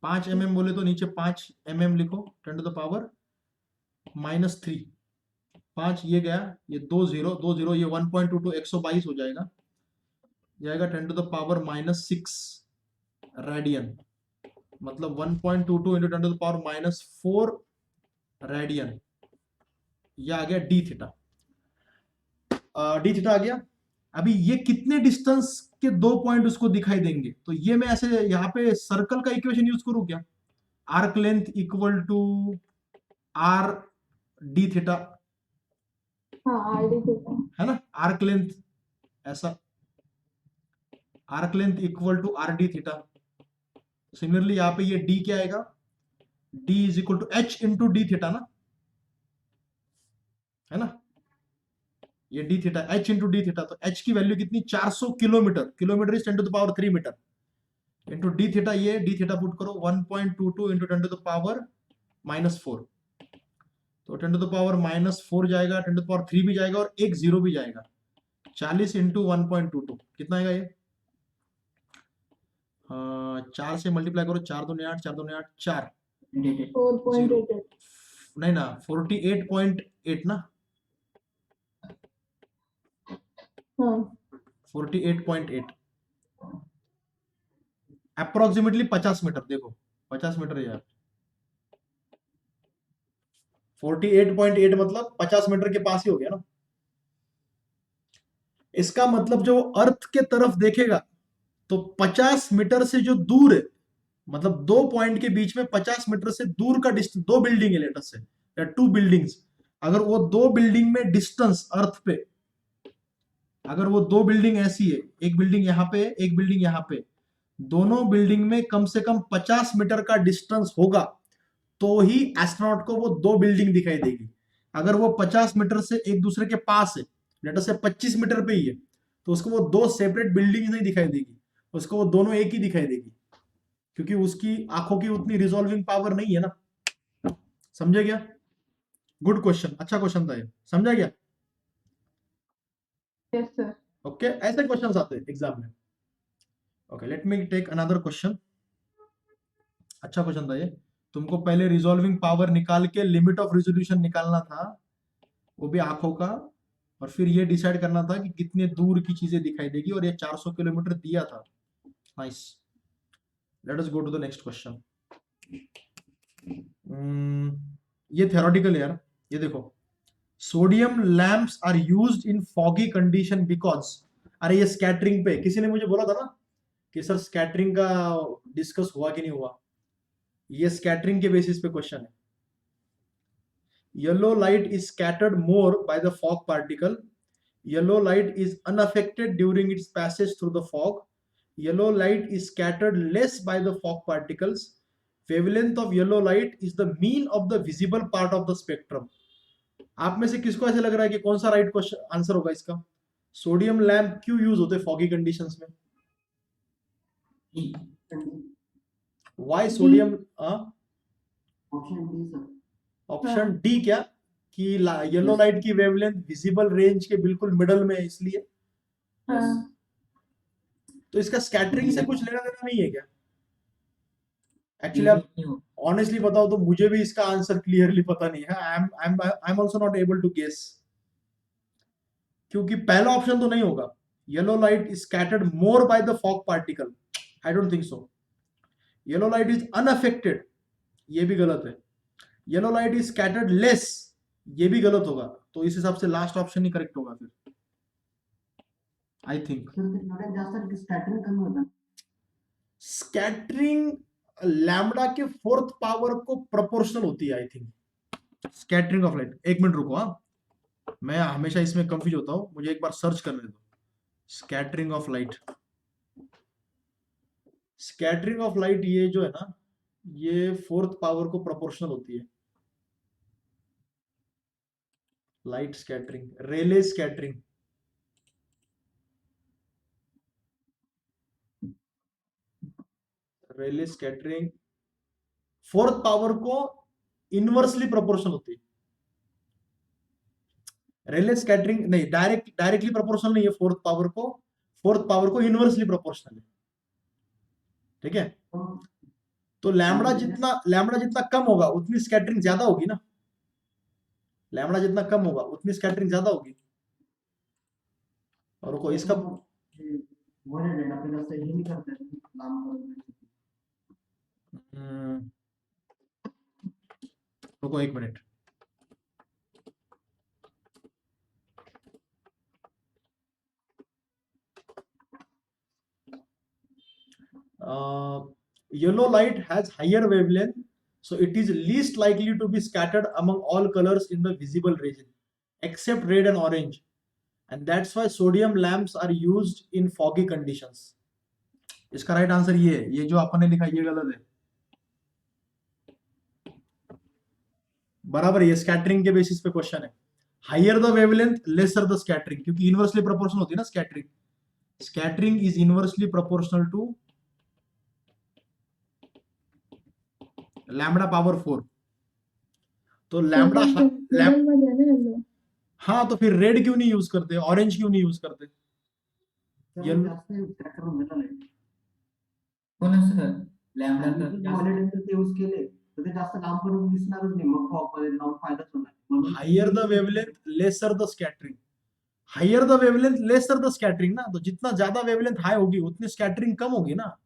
5 mm बोले तो नीचे 5 mm लिखो, 10 टू द पावर -3, 5 ये गया, ये 2 0, ये 1.22 122 हो जाएगा, जाएगा 10 टू द पावर -6 रेडियन, मतलब 1.22 into 10 to the power -4 radian, ये आ गया डी थीटा। डी थीटा आ गया। अभी ये कितने डिस्टेंस के 2 पॉइंट उसको दिखाई देंगे, तो ये मैं ऐसे यहाँ पे सर्कल का इक्वेशन यूज करूं क्या, arc length equal to R D theta, हाँ R D theta. है ना, आर्क लेंथ ऐसा, arc length equal to R D theta. Similarly यहाँ पे ये डी क्या आएगा, D is equal to H into D theta ना, है ना, ये D theta H into D theta, तो एच की वैल्यू कितनी 400 kilometre, kilometre is 10 to the power 3 metre, into D theta, ये डी थीटा पुट करो 1.22 इंटू 10 टू द पावर -4, तो 10 टू द पावर -4 जाएगा, 10 टू द पावर 3 भी जाएगा और एक जीरो भी जाएगा, 40 इंटू 1.22 कितना आएगा ये, 4 से मल्टीप्लाई करो, 4 दूनी 8, 4 दूनी 8, 4, 4.88. नहीं ना 48.8 ना, हाँ 48.8 अप्रोक्सीमेटली 50 मीटर, देखो 50 मीटर यार, 48.8 मतलब 50 मीटर के पास ही हो गया ना। इसका मतलब जो अर्थ के तरफ देखेगा तो 50 मीटर से जो दूर है, मतलब 2 पॉइंट के बीच में 50 मीटर से दूर का डिस्टेंस, 2 बिल्डिंग है लेटर से या 2 बिल्डिंग्स, अगर वो 2 बिल्डिंग में डिस्टेंस अर्थ पे, अगर वो 2 बिल्डिंग ऐसी है, एक बिल्डिंग यहाँ पे एक बिल्डिंग यहाँ पे, दोनों बिल्डिंग में कम से कम 50 मीटर का डिस्टेंस होगा तो ही एस्ट्रोनॉट को वो 2 बिल्डिंग दिखाई देगी। अगर वो 50 मीटर से एक दूसरे के पास है, लेटर से 25 मीटर पे ही है, तो उसको वो दो सेपरेट बिल्डिंग्स नहीं दिखाई देगी, उसको वो दोनों एक ही दिखाई देगी, क्योंकि उसकी आंखों की उतनी रिजॉल्विंग पावर नहीं है ना। समझे क्या? गुड क्वेश्चन, अच्छा क्वेश्चन था ये, समझा क्या? Yes, sir. ओके, ऐसे क्वेश्चंस आते हैं एग्जाम में। Okay, let me take another question. अच्छा क्वेश्चन था ये। तुमको पहले रिजॉल्विंग पावर निकाल के लिमिट ऑफ रिजोल्यूशन निकालना था, वो भी आंखों का, और फिर ये डिसाइड करना था कि कितने दूर की चीजें दिखाई देगी, और ये 400 किलोमीटर दिया था। Nice, let us go to the next question. ये थ्योरेटिकल यार, ये देखो, sodium lamps are used in foggy condition because, अरे ये स्कैटरिंग पे किसी ने मुझे बोला था ना कि सर स्कैटरिंग का डिस्कस हुआ कि नहीं हुआ, ये स्कैटरिंग के बेसिस पे क्वेश्चन है। Yellow light is scattered more by the fog particle, yellow light is unaffected during its passage through the fog, yellow light is scattered less bye the fog particles, wavelength of yellow light is the mean of the visible part of the spectrum. आप में से किसको ऐसे लग रहा है कि कौन सा राइट क्वेश्चन आंसर होगा इसका? सोडियम लैंप क्यों यूज होते फॉगी कंडीशंस में? E. Why sodium? Option D sir. Option D क्या? कि येलो लाइट की वेवलेंथ विजिबल रेंज के बिल्कुल मिडल में है इसलिए। हाँ, तो इसका स्कैटरिंग से कुछ लेना देना नहीं है क्या? एक्चुअली आप ऑनेस्टली बताओ तो मुझे भी इसका आंसर क्लियरली पता नहीं है। I am also not able to guess, क्योंकि पहला ऑप्शन तो नहीं होगा, yellow light is scattered more by the fog particle, I don't think so. Yellow light is unaffected, ये भी गलत है। Yellow light is scattered less, ये भी गलत होगा। तो इस हिसाब से लास्ट ऑप्शन ही करेक्ट होगा फिर, आई थिंक। सर ते एवढ्यात जास्त स्कॅटरिंग कमी होतं. स्कैटरिंग लैम्बडा के फोर्थ पावर को प्रोपोर्शनल होती है I think, scattering of light. एक मिनट रुको, हाँ, मैं हमेशा इसमें कंफ्यूज होता हूँ, मुझे एक बार सर्च करने दो। Scattering of light, scattering of light ये जो है ना, ये फोर्थ पावर को प्रोपोर्शनल होती है। लाइट स्कैटरिंग, रेले स्कैटरिंग, रेले स्कैटरिंग फोर्थ पावर को इनवर्सली प्रोपोर्शनल होती है। रेले स्कैटरिंग नहीं, डायरेक्टली प्रोपोर्शनल नहीं है फोर्थ पावर को इनवर्सली प्रोपोर्शनल है, ठीक है। तो लैम्बडा जितना कम होगा उतनी स्कैटरिंग ज्यादा होगी ना, लैम्बडा जितना कम होगा उतनी स्कैटरिंग ज्यादा होगी। और को इसका वर आपल्याला असं हे नाही करता येत लांब करून. रुको एक minute, yellow light has higher wavelength, so it is least likely to be scattered among all colors in the visible region except red and orange, and that's why sodium lamps are used in foggy conditions. इसका right answer ये है, ये जो आपने लिखा ये गलत है। बराबर, ये स्कैटरिंग के बेसिस पे क्वेश्चन है। Higher the wavelength lesser the scattering, क्योंकि इनवर्सली प्रोपोर्शनल होती है ना scattering. Scattering is inversely proportional to lambda power 4। तो लैम्बडा हाँ, तो फिर रेड क्यों नहीं यूज करते, ऑरेंज क्यों नहीं यूज करते? जास्त स्कॅटर होऊन जातं लाईट. कोण सर लॅम्बडा तर वॉलेट ते यूज केले तर ते जास्त लांब करून दिसणारच नाही, मग फॉग मध्ये लावून फायदाच होणार म्हणून. Higher the wavelength lesser the scattering, higher the wavelength lesser the scattering ना, तो जितना ज्यादा वेवलेंथ हाई होगी उतनी स्कैटरिंग कम होगी ना।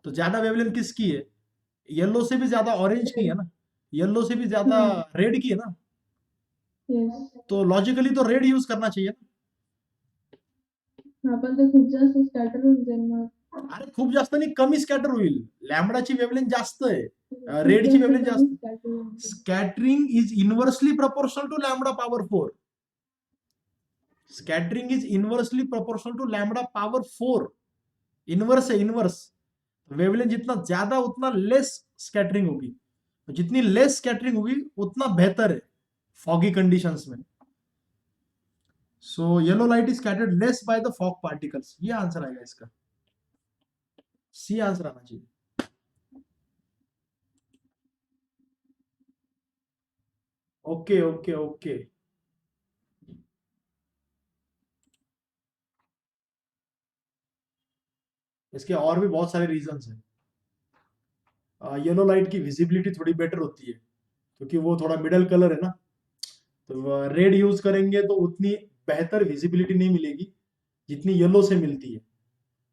तो ज्यादा वेवलेंथ किसकी है? येलो से भी ज्यादा ऑरेंज की है ना, येलो से भी ज्यादा रेड की है ना। yes. तो लॉजिकली तो रेड यूज करना चाहिए ना। आपण ते खूप जास्त स्कॅटर होऊन जाईल मग. अरे खूप जास्त नाही, कमी स्कॅटर होईल। लॅम्बडाची वेवलेंथ जास्त आहे, रेडची वेवलेंथ जास्त। Scattering is inversely proportional to lambda power 4, scattering is inversely proportional to lambda power 4, inverse है, इनवर्स। वेवलेंथ जितना ज्यादा उतना लेस स्कैटरिंग होगी, जितनी लेस स्कैटरिंग होगी उतना बेहतर है फॉगी कंडीशंस में। सो yellow light is scattered less bye the fog particles, ये आंसर आएगा इसका, सी आंसर आना चाहिए। ओके ओके ओके, इसके और भी बहुत सारे रीजंस हैं। येलो लाइट की विजिबिलिटी थोड़ी बेटर होती है क्योंकि वो थोड़ा मिडल कलर है ना, तो रेड यूज करेंगे तो उतनी बेहतर विजिबिलिटी नहीं मिलेगी जितनी येलो से मिलती है,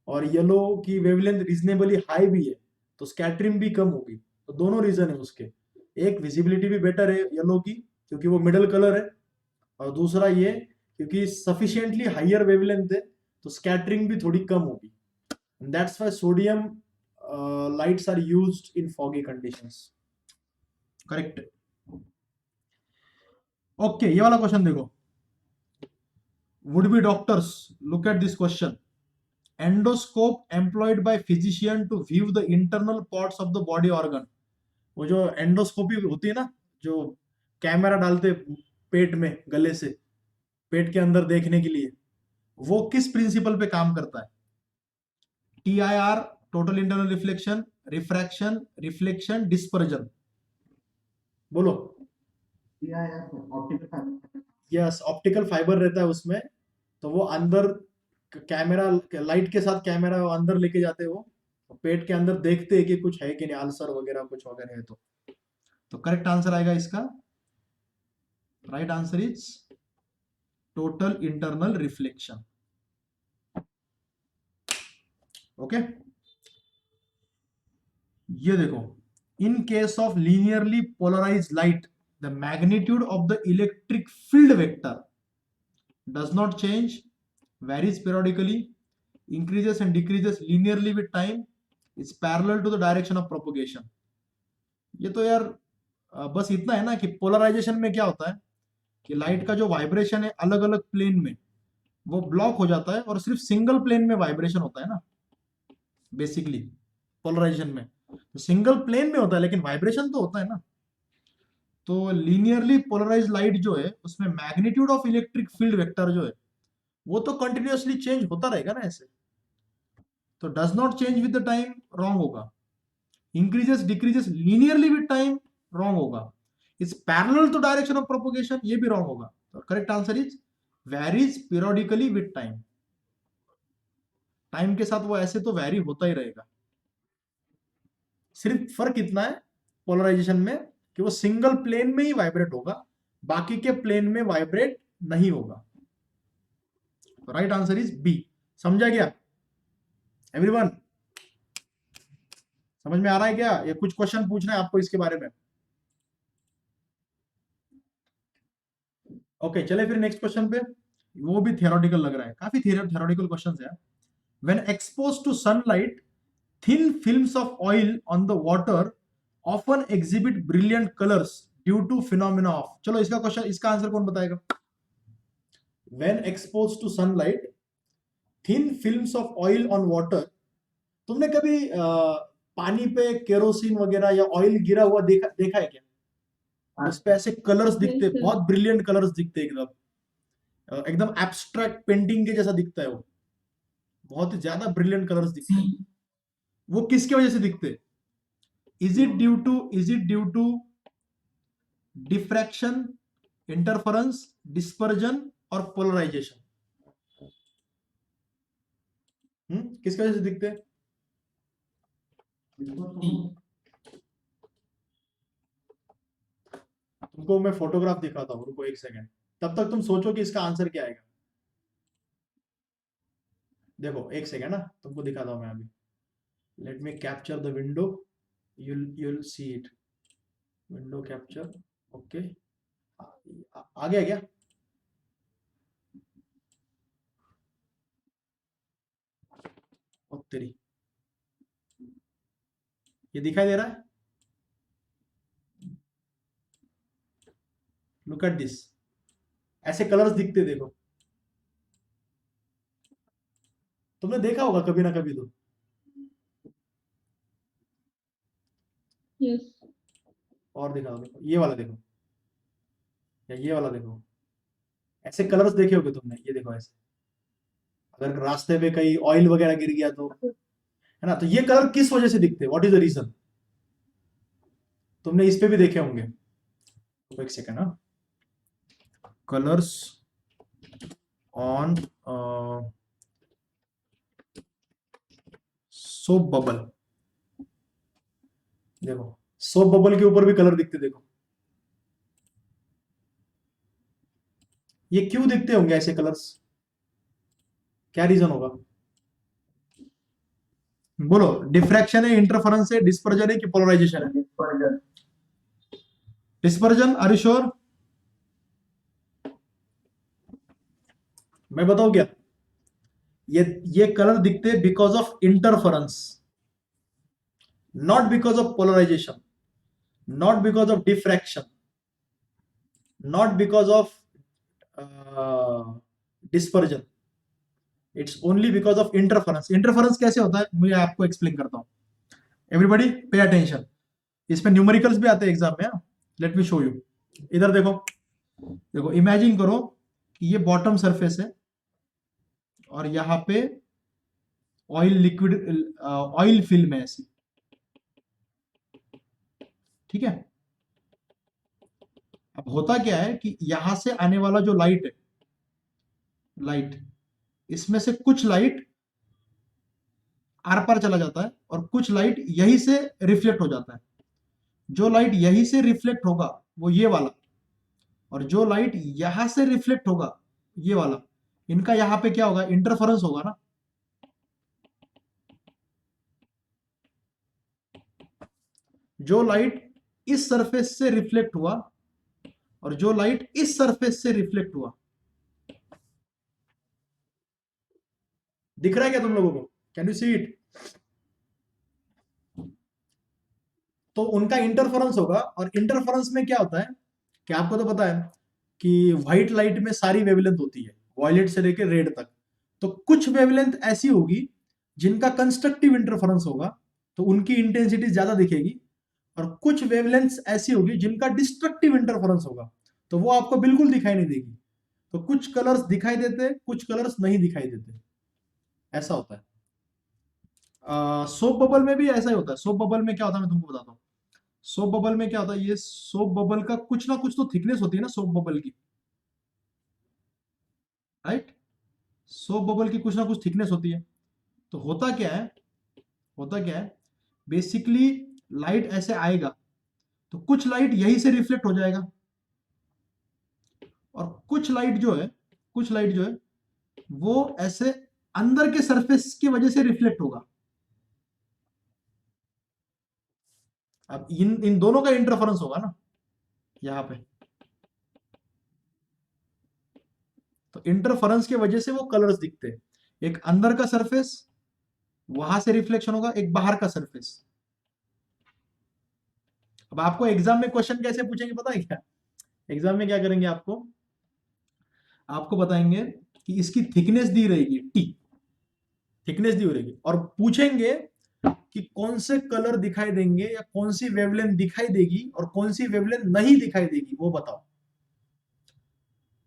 और येलो की वेवलेंथ रीजनेबली हाई भी है तो स्कैटरिंग भी कम होगी। तो दोनों रीजन है उसके, एक विजिबिलिटी भी बेटर है येलो की क्योंकि वो मिडल कलर है, और दूसरा ये क्योंकि सफिशिएंटली हायर वेवलेंथ है तो स्कैटरिंग भी थोड़ी कम होगी। That's why sodium lights are used in foggy conditions. Correct. Okay, ये वाला क्वेश्चन देखो, would be doctors look at this question, endoscope employed by physician to view the internal parts of the body organ. वो जो endoscopy होती है ना, जो camera डालते पेट में गले से पेट के अंदर देखने के लिए, वो किस प्रिंसिपल पे काम करता है? TIR, total internal reflection, refraction, reflection, dispersion, बोलो। Optical fibre. Yes, optical fibre रहता है उसमें, तो वो अंदर कैमरा, लाइट के साथ कैमरा अंदर लेके जाते हैं, वो पेट के अंदर देखते हैं कि कुछ है कि नहीं, अल्सर वगैरह कुछ वगैरह है तो करेक्ट आंसर आएगा इसका, right answer is total internal reflection. Okay, ये देखो, in case of linearly polarised light the magnitude of the electric field vector does not change, varies periodically, increases and decreases linearly with time, is parallel to the direction of propagation। ये तो यार बस इतना है ना कि polarisation में क्या होता है कि लाइट का जो वाइब्रेशन है अलग अलग प्लेन में वो ब्लॉक हो जाता है और सिर्फ सिंगल प्लेन में वाइब्रेशन होता है ना, बेसिकली पोलराइजेशन में तो सिंगल प्लेन में होता है लेकिन वाइब्रेशन तो होता है ना। तो लीनियरली पोलराइज लाइट जो है उसमें magnitude of electric field vector जो है वो तो कंटिन्यूअसली चेंज होता रहेगा ना ऐसे, तो does not change with the time, wrong होगा। Increases decreases linearly with time, wrong होगा। It's parallel to direction of propagation, ये भी रॉन्ग होगा। तो correct answer is varies periodically with time, time के साथ वो ऐसे तो वैरी होता ही रहेगा। सिर्फ फर्क इतना है पोलराइजेशन में कि वो सिंगल प्लेन में ही वाइब्रेट होगा, बाकी के प्लेन में वाइब्रेट नहीं होगा। Right answer is B. समझा गया एवरीवन? समझ में आ रहा है क्या? ये कुछ क्वेश्चन पूछना है आपको इसके बारे में। ओके, चले फिर नेक्स्ट क्वेश्चन पे। वो भी थियोरेटिकल लग रहा है, काफी थियोरेटिकल क्वेश्चंस है। When exposed to sunlight thin films of oil on the water often exhibit brilliant colors due to phenomena of, चलो इसका क्वेश्चन, इसका आंसर कौन बताएगा? when exposed to sunlight thin films of oil on water, तुमने कभी पानी पे kerosene वगैरह या ऑयल गिरा हुआ देखा है क्या? उस पे ऐसे कलर्स दिखते, Yes, sir. बहुत ब्रिलियंट कलर्स दिखते, एकदम एब्स्ट्रैक्ट पेंटिंग के जैसा दिखता है वो, बहुत ही ज्यादा ब्रिलियंट कलर्स दिखते हैं। सी वो किसके वजह से दिखते? Is it due to diffraction, interference, dispersion और पोलराइजेशन? किसकी वजह से दिखते हैं? तुमको मैं फोटोग्राफ दिखाता हूँ, रुको एक सेकंड, तब तक तुम सोचो कि इसका आंसर क्या आएगा। देखो एक सेकंड ना, तुमको दिखाता हूँ मैं अभी। Let me capture the window, you'll see it, window capture. Okay, आ गया क्या? तेरी, ये दिखाई दे रहा है? लुक एट दिस, ऐसे कलर्स दिखते, देखो तुमने देखा होगा कभी ना कभी तो। Yes. और दिखाओ, देखो ये वाला देखो, या ये वाला देखो, ऐसे कलर्स देखे होगे तुमने, ये देखो ऐसे, अगर रास्ते पे कहीं ऑयल वगैरह गिर गया तो, है ना, तो ये कलर किस वजह से दिखते हैं, व्हाट इज द रीजन? तुमने इस पे भी देखे होंगे, तो एक सेकेंड। हाँ, कलर्स ऑन सोप बबल, देखो सोप बबल के ऊपर भी कलर दिखते, देखो ये क्यों दिखते होंगे ऐसे कलर्स, क्या रीजन होगा? बोलो, डिफ्रैक्शन है, इंटरफेरेंस है, डिस्पर्जन है कि पोलराइजेशन है? Dispersion. Dispersion, are you sure? मैं बताऊं क्या, ये कलर दिखते because of interference, not because of polarisation, not because of diffraction, not because of dispersion, it's only because of interference. Interference कैसे होता है, मुझे आपको एक्सप्लेन करता हूं, एवरीबॉडी पे अटेंशन, इसमें न्यूमेरिकल्स भी आते हैं एग्जाम में। लेट मी शो यू, इधर देखो, देखो इमेजिन करो कि ये बॉटम सरफेस है और यहां पे ऑयल लिक्विड, ऑयल फिल्म है ऐसी, ठीक है। अब होता क्या है कि यहां से आने वाला जो लाइट है, लाइट, इसमें से कुछ लाइट आर पार चला जाता है और कुछ लाइट यहीं से रिफ्लेक्ट हो जाता है। जो लाइट यहीं से रिफ्लेक्ट होगा वो ये वाला, और जो लाइट यहां से रिफ्लेक्ट होगा ये वाला, इनका यहां पे क्या होगा, इंटरफेरेंस होगा ना। जो लाइट इस सरफेस से रिफ्लेक्ट हुआ और जो लाइट इस सरफेस से रिफ्लेक्ट हुआ, दिख रहा है क्या तुम लोगों को, कैन यू सी इट? तो उनका इंटरफेरेंस होगा, और इंटरफेरेंस में क्या होता है कि आपको तो पता है कि व्हाइट लाइट में सारी वेवलेंथ होती है, वॉयलेट से लेकर रेड तक। तो कुछ वेवलेंथ ऐसी होगी जिनका कंस्ट्रक्टिव इंटरफेरेंस होगा, तो उनकी इंटेंसिटी ज्यादा दिखेगी, और कुछ वेवलेंथ्स ऐसी होगी जिनका डिस्ट्रक्टिव इंटरफेरेंस होगा, तो वो आपको बिल्कुल दिखाई नहीं देगी। तो कुछ कलर्स दिखाई देते, कुछ कलर्स नहीं दिखाई देते, ऐसा होता है। सोप बबल में भी ऐसा ही होता है। सोप बबल में क्या होता है मैं तुमको बताता हूँ। सोप बबल में क्या होता है, ये सोप बबल का कुछ ना कुछ तो थिकनेस होती है ना सोप बबल की, राइट? सोप बबल की कुछ ना कुछ थिकनेस होती है। तो होता क्या है, होता क्या है, बेसिकली लाइट ऐसे आएगा तो कुछ लाइट यहीं से रिफ्लेक्ट हो जाएगा, और कुछ लाइट जो है, कुछ लाइट जो है वो ऐसे अंदर के सरफेस की वजह से रिफ्लेक्ट होगा। अब इन दोनों का इंटरफेरेंस होगा ना यहां पे, तो इंटरफेरेंस की वजह से वो कलर्स दिखते हैं। एक अंदर का सरफेस, वहां से रिफ्लेक्शन होगा, एक बाहर का सरफेस। अब आपको एग्जाम में क्वेश्चन कैसे पूछेंगे पता है क्या? एग्जाम में क्या करेंगे, आपको आपको बताएंगे कि इसकी थिकनेस दी रहेगी टी, थिकनेस दी रहेगी, और पूछेंगे कि कौन से कलर दिखाई देंगे या कौन सी वेवलेंथ दिखाई देगी और कौन सी वेवलेंथ नहीं दिखाई देगी, वो बताओ।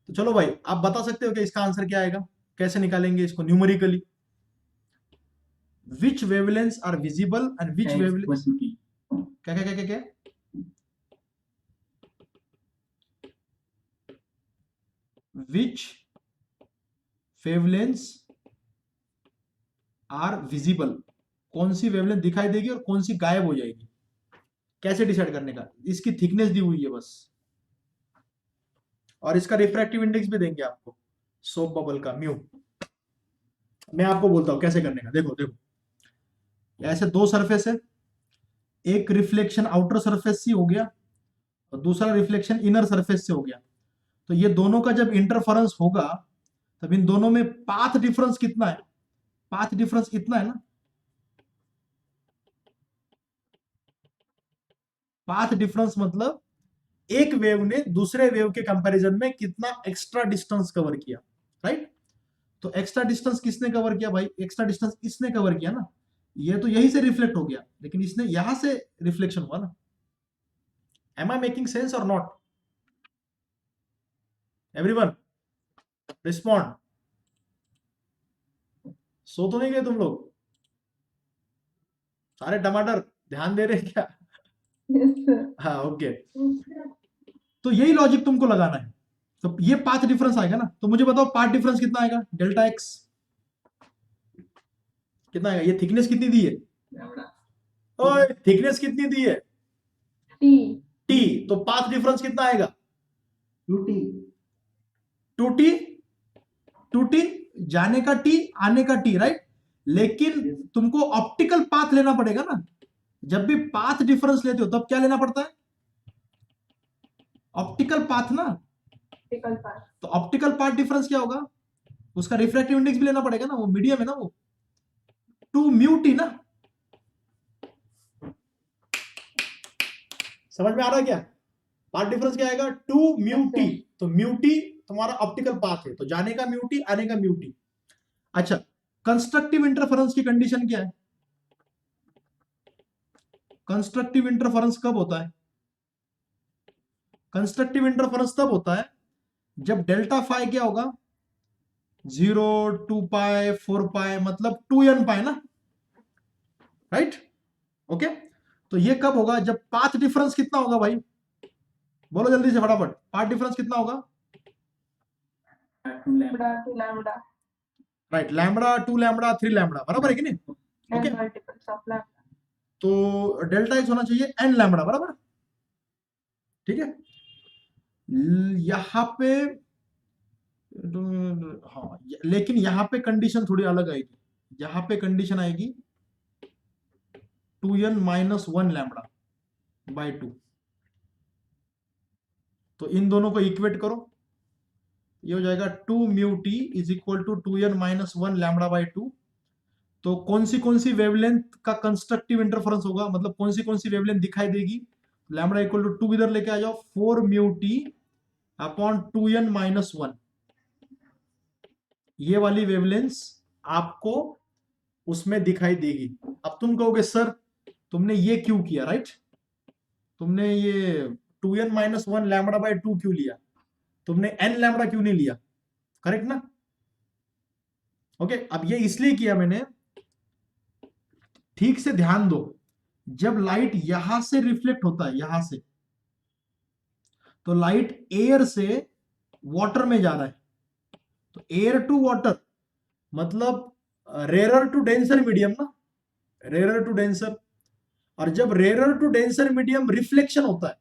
तो चलो भाई, आप बता सकते हो कि इसका आंसर क्या आएगा, कैसे निकालेंगे इसको numerically? Which wavelengths are visible and which wavelengths, क्या क्या क्या क्या क्या, विच वेवलेंथ्स आर विजिबल, कौन सी वेवलेंथ दिखाई देगी और कौन सी गायब हो जाएगी, कैसे डिसाइड करने का? इसकी थिकनेस दी हुई है बस, और इसका रिफ्रैक्टिव इंडेक्स भी देंगे आपको, सोप बबल का म्यू। मैं आपको बोलता हूं कैसे करने का, देखो देखो, ऐसे दो सरफेस है, एक रिफ्लेक्शन आउटर सरफेस से हो गया और दूसरा रिफ्लेक्शन इनर सरफेस से हो गया। तो ये दोनों का जब इंटरफेरेंस होगा तब इन दोनों में पाथ डिफरेंस कितना है, पाथ डिफरेंस इतना है ना, पाथ डिफरेंस मतलब एक वेव ने दूसरे वेव के कंपैरिजन में कितना एक्स्ट्रा डिस्टेंस कवर किया, राइट? तो एक्स्ट्रा डिस्टेंस किसने कवर किया भाई, एक्स्ट्रा डिस्टेंस इसने कवर किया ना, ये तो यहीं से रिफ्लेक्ट हो गया लेकिन इसने यहां से रिफ्लेक्शन हुआ ना। एम आई मेकिंग सेंस और नॉट एवरीवन? रिस्पॉन्ड। सो तो नहीं गए तुम लोग? सारे टमाटर ध्यान दे रहे हैं क्या? Yes, sir. हाँ ओके। तो यही लॉजिक तुमको लगाना है। तो ये पाथ डिफरेंस आएगा ना, तो मुझे बताओ पाथ डिफरेंस कितना आएगा? डेल्टा एक्स कितना आएगा? ये थिकनेस कितनी दी है? लैम्बडा ओए थिकनेस कितनी दी है? T. टी। तो पाथ डिफरेंस कितना आएगा? 2t 2t। 2t जाने का t, आने का t, राइट? लेकिन Yes. तुमको ऑप्टिकल पाथ लेना पड़ेगा ना। जब भी पाथ डिफरेंस लेते हो तब क्या लेना पड़ता है? ऑप्टिकल पाथ ना। Optical path. तो ऑप्टिकल पाथ डिफरेंस क्या होगा? उसका रिफ्रैक्टिव इंडेक्स भी लेना पड़ेगा ना, वो मीडियम है ना, वो 2 म्यू टी ना। समझ में आ रहा है क्या? पाथ डिफरेंस क्या आएगा? 2 म्यू Yes, टी। sir. तो म्यू टी तुम्हारा ऑप्टिकल पाथ है, तो जाने का म्यू टी, आने का म्यू टी। अच्छा, कंस्ट्रक्टिव इंटरफेरेंस की कंडीशन क्या है? कंस्ट्रक्टिव इंटरफेरेंस कब होता है? कंस्ट्रक्टिव इंटरफेरेंस तब होता है जब डेल्टा फाई क्या होगा? 0, 2 पाई, 4 पाई, मतलब 2n पाई ना, राइट? ओके। तो ये कब होगा? जब पाथ डिफरेंस कितना होगा भाई? बोलो जल्दी से फटाफट, पाथ डिफरेंस कितना होगा? 2 lambda Lambda to lambda. Right, lambda 2 lambda 3 lambda, बराबर है कि नहीं? And Okay. multiples of lambda. तो डेल्टा एक्स होना चाहिए n लैम्बडा, बराबर? ठीक है। यहां पे हाँ, लेकिन यहां पे कंडीशन थोड़ी अलग आएगी। यहां पे कंडीशन आएगी 2n माइनस 1 लैम्बडा बाय 2। तो इन दोनों को इक्वेट करो, ये हो जाएगा 2 mu T is equal to 2n minus 1 lambda by 2। तो कौन सी वेवलेंथ का कंस्ट्रक्टिव इंटरफेरेंस होगा, मतलब कौन सी वेवलेंथ दिखाई देगी? लैम्बडा इक्वल टू 2 इधर लेके आ जाओ, 4 mu T upon 2n minus 1। ये वाली वेवलेंथ आपको उसमें दिखाई देगी। अब तुम कहोगे सर तुमने ये क्यों किया, राइट? तुमने ये 2n माइनस 1 लैम्बडा बाय 2 क्यों लिया? तुमने n लैम्बडा क्यों नहीं लिया? करेक्ट ना? ओके। अब ये इसलिए किया मैंने, ठीक से ध्यान दो, जब लाइट यहां से रिफ्लेक्ट होता है, यहां से, तो लाइट एयर से वाटर में जा रहा है, तो एयर टू वाटर मतलब रेरर टू डेंसर मीडियम ना, रेरर टू डेंसर। और जब rarer to denser medium reflection होता है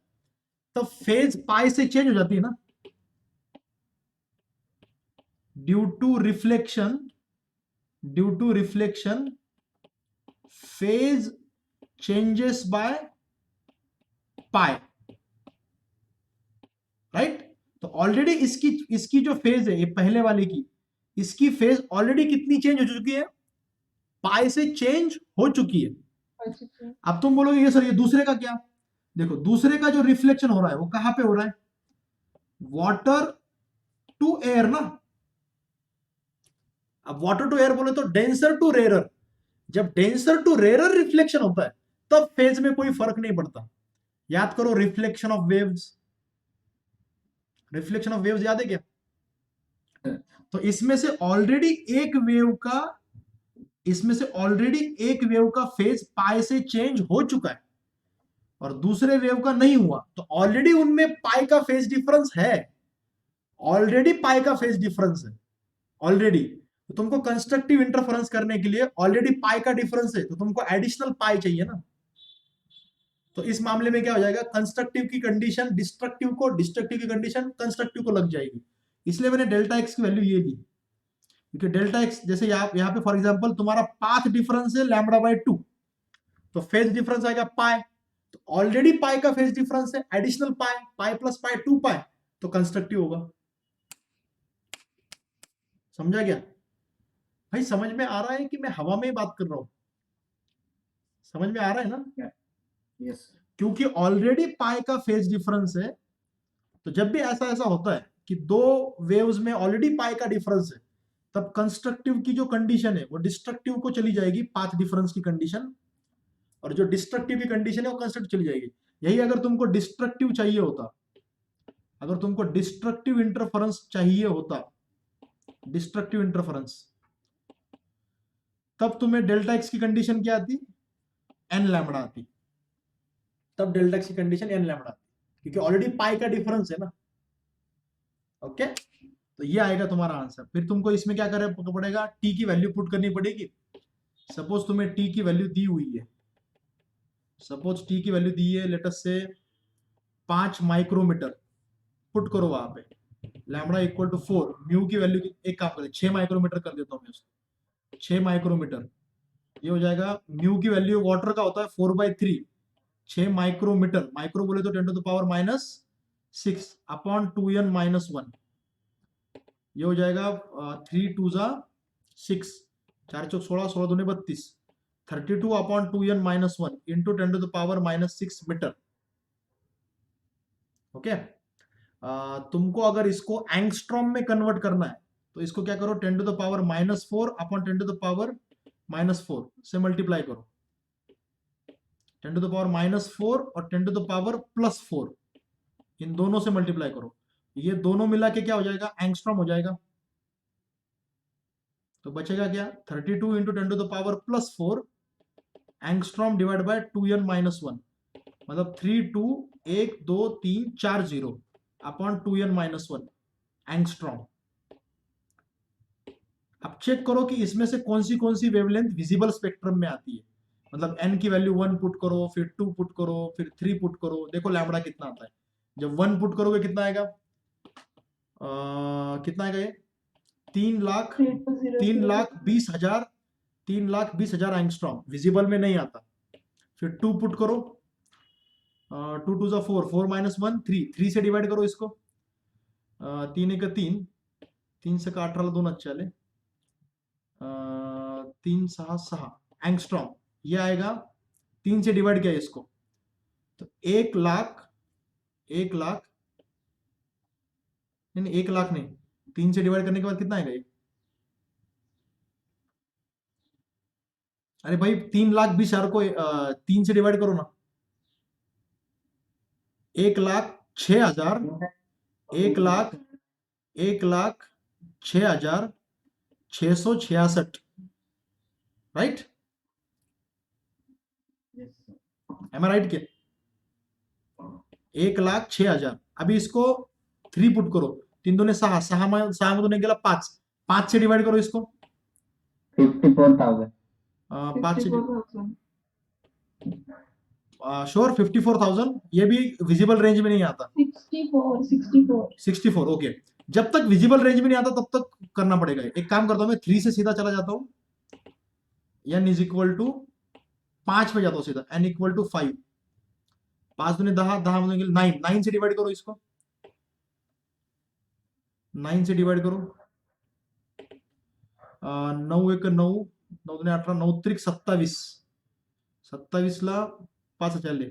तब फेज पाई से चेंज हो जाती है ना, due to reflection phase changes by pi, right? तो ऑलरेडी इसकी जो फेज है, ये पहले वाले की, इसकी फेज ऑलरेडी कितनी चेंज हो चुकी है? पाई से चेंज हो चुकी है। Okay. अब तुम बोलोगे ये सर ये दूसरे का क्या? देखो दूसरे का जो रिफ्लेक्शन हो रहा है वो कहां पे हो रहा है? वाटर टू एयर ना। अब वाटर टू एयर बोले तो डेंसर टू रेरर। जब डेंसर टू रेरर रिफ्लेक्शन होता है तब फेज में कोई फर्क नहीं पड़ता। याद करो reflection of waves, reflection of waves याद है क्या? तो इसमें से ऑलरेडी एक वेव का फेज पाई से चेंज हो चुका है और दूसरे वेव का नहीं हुआ, तो ऑलरेडी उनमें पाई का फेज डिफरेंस है, ऑलरेडी पाई का फेज डिफरेंस है ऑलरेडी। तो तुमको कंस्ट्रक्टिव इंटरफेरेंस करने के लिए ऑलरेडी पाई का डिफरेंस है, तो तुमको एडिशनल पाई चाहिए ना। तो इस मामले में क्या हो जाएगा? कंस्ट्रक्टिव की कंडीशन डिस्ट्रक्टिव को, डिस्ट्रक्टिव की कंडीशन कंस्ट्रक्टिव को लग जाएगी। इसलिए मैंने डेल्टा एक्स की वैल्यू ये ली, क्योंकि डेल्टा एक्स जैसे यहाँ पे फॉर एग्जांपल तुम्हारा पाथ डिफरेंस है लैम्बडा बाय 2, तो फेज डिफरेंस आएगा पाई। तो ऑलरेडी पाई का फेज डिफरेंस है, एडिशनल पाई प्लस पाई 2 पाई, तो कंस्ट्रक्टिव होगा। समझा क्या भाई? समझ में आ रहा है कि मैं हवा में ही बात कर रहा हूं? समझ में आ रहा है ना? यस क्योंकि ऑलरेडी पाई का फेज डिफरेंस है, तो जब भी ऐसा होता है कि दो वेव्स में ऑलरेडी पाई का डिफरेंस है, तब कंस्ट्रक्टिव की जो कंडीशन है वो डिस्ट्रक्टिव को चली जाएगी, पाथ डिफरेंस की कंडीशन, और जो डिस्ट्रक्टिव की कंडीशन है वो कंस्ट्रक्टिव चली जाएगी। यही अगर तुमको डिस्ट्रक्टिव चाहिए होता, अगर तुमको डिस्ट्रक्टिव इंटरफेरेंस चाहिए होता, डिस्ट्रक्टिव इंटरफेरेंस, तब तुम्हें डेल्टा एक्स की कंडीशन क्या आती, एन लैम्बडा आती, तब डेल्टा एक्स की कंडीशन एन लैम्बडा आती, क्योंकि ऑलरेडी पाई का डिफरेंस है ना। ओके, तो ये आएगा तुम्हारा आंसर। फिर तुमको इसमें क्या करना पड़ेगा, टी की वैल्यू पुट करनी पड़ेगी। सपोज तुम्हें टी की वैल्यू दी हुई है, सपोज टी की वैल्यू दी है लेट अस से 5 माइक्रोमीटर, पुट करो वहां पे, लैम्बडा इक्वल टू 4, म्यू की वैल्यू एक काम करें 6 माइक्रोमीटर कर देता हूं मैं उसको, 6 माइक्रोमीटर, ये हो जाएगा, म्यू की वैल्यू वाटर का होता है 4/3, 6 माइक्रोमीटर, माइक्रो बोले तो 10⁻⁻6 अपॉन 2n-1, ये हो जाएगा 3 2 जा 6, 4 चौक 16, 16 दूनी 32, 32 upon 2n-1 into 10⁻⁻6 metre. Okay, तुमको अगर इसको एंगस्ट्रॉम में कन्वर्ट करना है तो इसको क्या करो, 10⁻⁻4 अपॉन 10⁻⁻4 से मल्टीप्लाई करो, 10⁻⁻4 और 10⁻+4 इन दोनों से मल्टीप्लाई करो, ये दोनों मिला के क्या हो जाएगा, एंगस्ट्रॉम हो जाएगा। तो बचेगा क्या, 32 into 10⁻+4 angstrom divide by 2n-1, मतलब 3 2 1 2 3 4 0 अपॉन 2n-1 एंगस्ट्रॉम। अब चेक करो कि इसमें से कौन सी वेवलेंथ विजिबल स्पेक्ट्रम में आती है, मतलब n की वैल्यू 1 पुट करो, फिर 2 पुट करो, फिर 3 पुट करो, देखो लैम्बडा कितना आता है। जब 1 पुट करोगे कितना आएगा, कितना आएगा ये 3,20,000 3,20,000 एंगस्ट्रॉम, विजिबल में नहीं आता। फिर 2 पुट करो, 2 2 जा 4, 4 - 1 3, 3 से डिवाइड करो इसको, 3 1 3, 3 से 18 2 चले, 3 6 6 एंगस्ट्रॉम, ये आएगा, 3 से डिवाइड किया इसको तो 1 लाख नहीं 1 लाख नहीं, 3 से डिवाइड करने के बाद कितना आएगा ये, अरे भाई 3,20,000 को 3 से डिवाइड करो ना, 1,06,000, 1,06,666, राइट, एम आई राइट के 1,06,000। अभी इसको 3 पुट करो, 3 दूने 6, 6 में दूने गेला 5, 5 से डिवाइड करो इसको, 54,000 5 से 64,000 श्योर 54,000, ये भी विजिबल रेंज में नहीं आता, 64 ओके। जब तक विजिबल रेंज में नहीं आता तब तक करना पड़ेगा। एक काम करता हूं मैं 3 से सीधा चला जाता हूं, n इज इक्वल टू 5 पे जाता हूं सीधा, n इक्वल टू 5, 5 दूने 10, 10 में 9, 9 से डिवाइड करो इसको, 9 से डिवाइड करो, 9 1 9, 9 दूने 18, 9 त्रिक 27, 27 ला 5 चालले,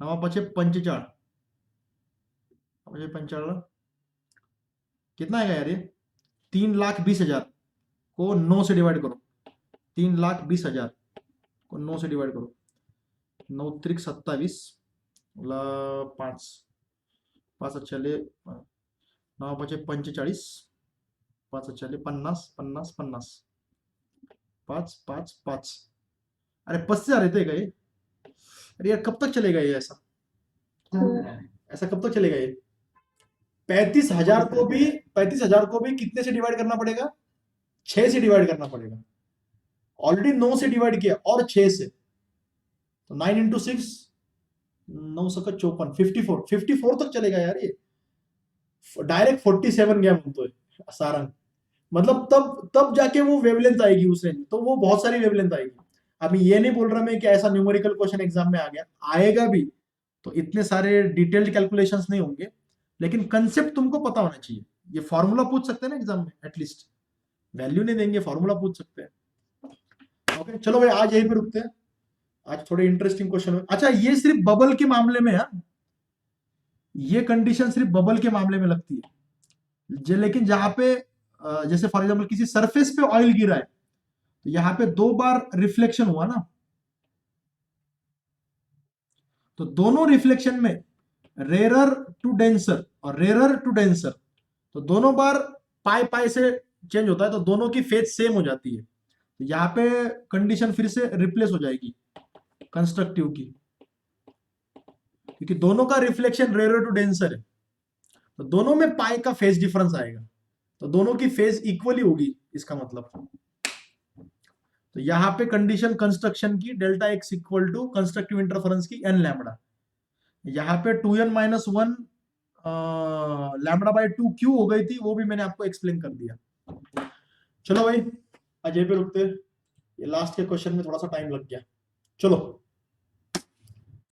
9 5 45, 45 कितना आएगा यार ये, 3,20,000 को 9 से डिवाइड करो, 3,20,000 को 9 से डिवाइड करो, 9 त्रिक 27 5 5 चले, 9 5 45, 5 चले 50 50 50, 5 5 5, अरे 35 रहते गए, अरे यार कब तक चलेगा ये ऐसा कब तक चलेगा ये, 35,000 को भी कितने से डिवाइड करना पड़ेगा, 6 से डिवाइड करना पड़ेगा, ऑलरेडी 9 से डिवाइड किया और 6 से, तो 9 इंटू 6 9 सौ 54, 54 तक चलेगा यार ये, डायरेक्ट 47 गया तो है सारंग, मतलब तब जाके वो वेवलेंथ आएगी उस रेंज, तो वो बहुत सारी वेवलेंथ आएगी। अभी ये नहीं बोल रहा मैं कि ऐसा न्यूमेरिकल क्वेश्चन एग्जाम में आ गया, आएगा भी, तो इतने सारे डिटेल्ड कैलकुलेशंस नहीं होंगे, लेकिन कंसेप्ट तुमको पता होना चाहिए। ये फॉर्मूला पूछ सकते हैं ना एग्जाम में, एटलीस्ट वैल्यू नहीं देंगे, फॉर्मूला पूछ सकते हैं। ओके चलो भाई आज यहीं पे रुकते हैं, आज थोड़े इंटरेस्टिंग क्वेश्चन। अच्छा ये सिर्फ बबल के मामले में है, ये कंडीशन सिर्फ बबल के मामले में लगती है, लेकिन जहां पे जैसे फॉर एग्जांपल किसी सरफेस पे ऑयल गिरा है तो यहां पे 2 बार रिफ्लेक्शन हुआ ना, तो दोनों रिफ्लेक्शन में रेरर टू डेंसर और रेरर टू डेंसर, तो दोनों बार पाई पाई से चेंज होता है तो दोनों की फेज सेम हो जाती है। तो यहाँ पे कंडीशन फिर से रिप्लेस हो जाएगी कंस्ट्रक्टिव की, क्योंकि दोनों का रिफ्लेक्शन रेयर टू डेंसर है, तो दोनों में पाई का फेज डिफरेंस आएगा, तो दोनों की फेज इक्वली होगी इसका मतलब। तो यहाँ पे कंडीशन कंस्ट्रक्शन की delta X equal to constructive interference की एन लैम्बडा, यहाँ पे 2n माइनस 1 लैम्बडा बाई 2 क्यों हो गई थी वो भी मैंने आपको एक्सप्लेन कर दिया। चलो भाई आज यहीं पे रुकते हैं, ये लास्ट के क्वेश्चन में थोड़ा सा टाइम लग गया। चलो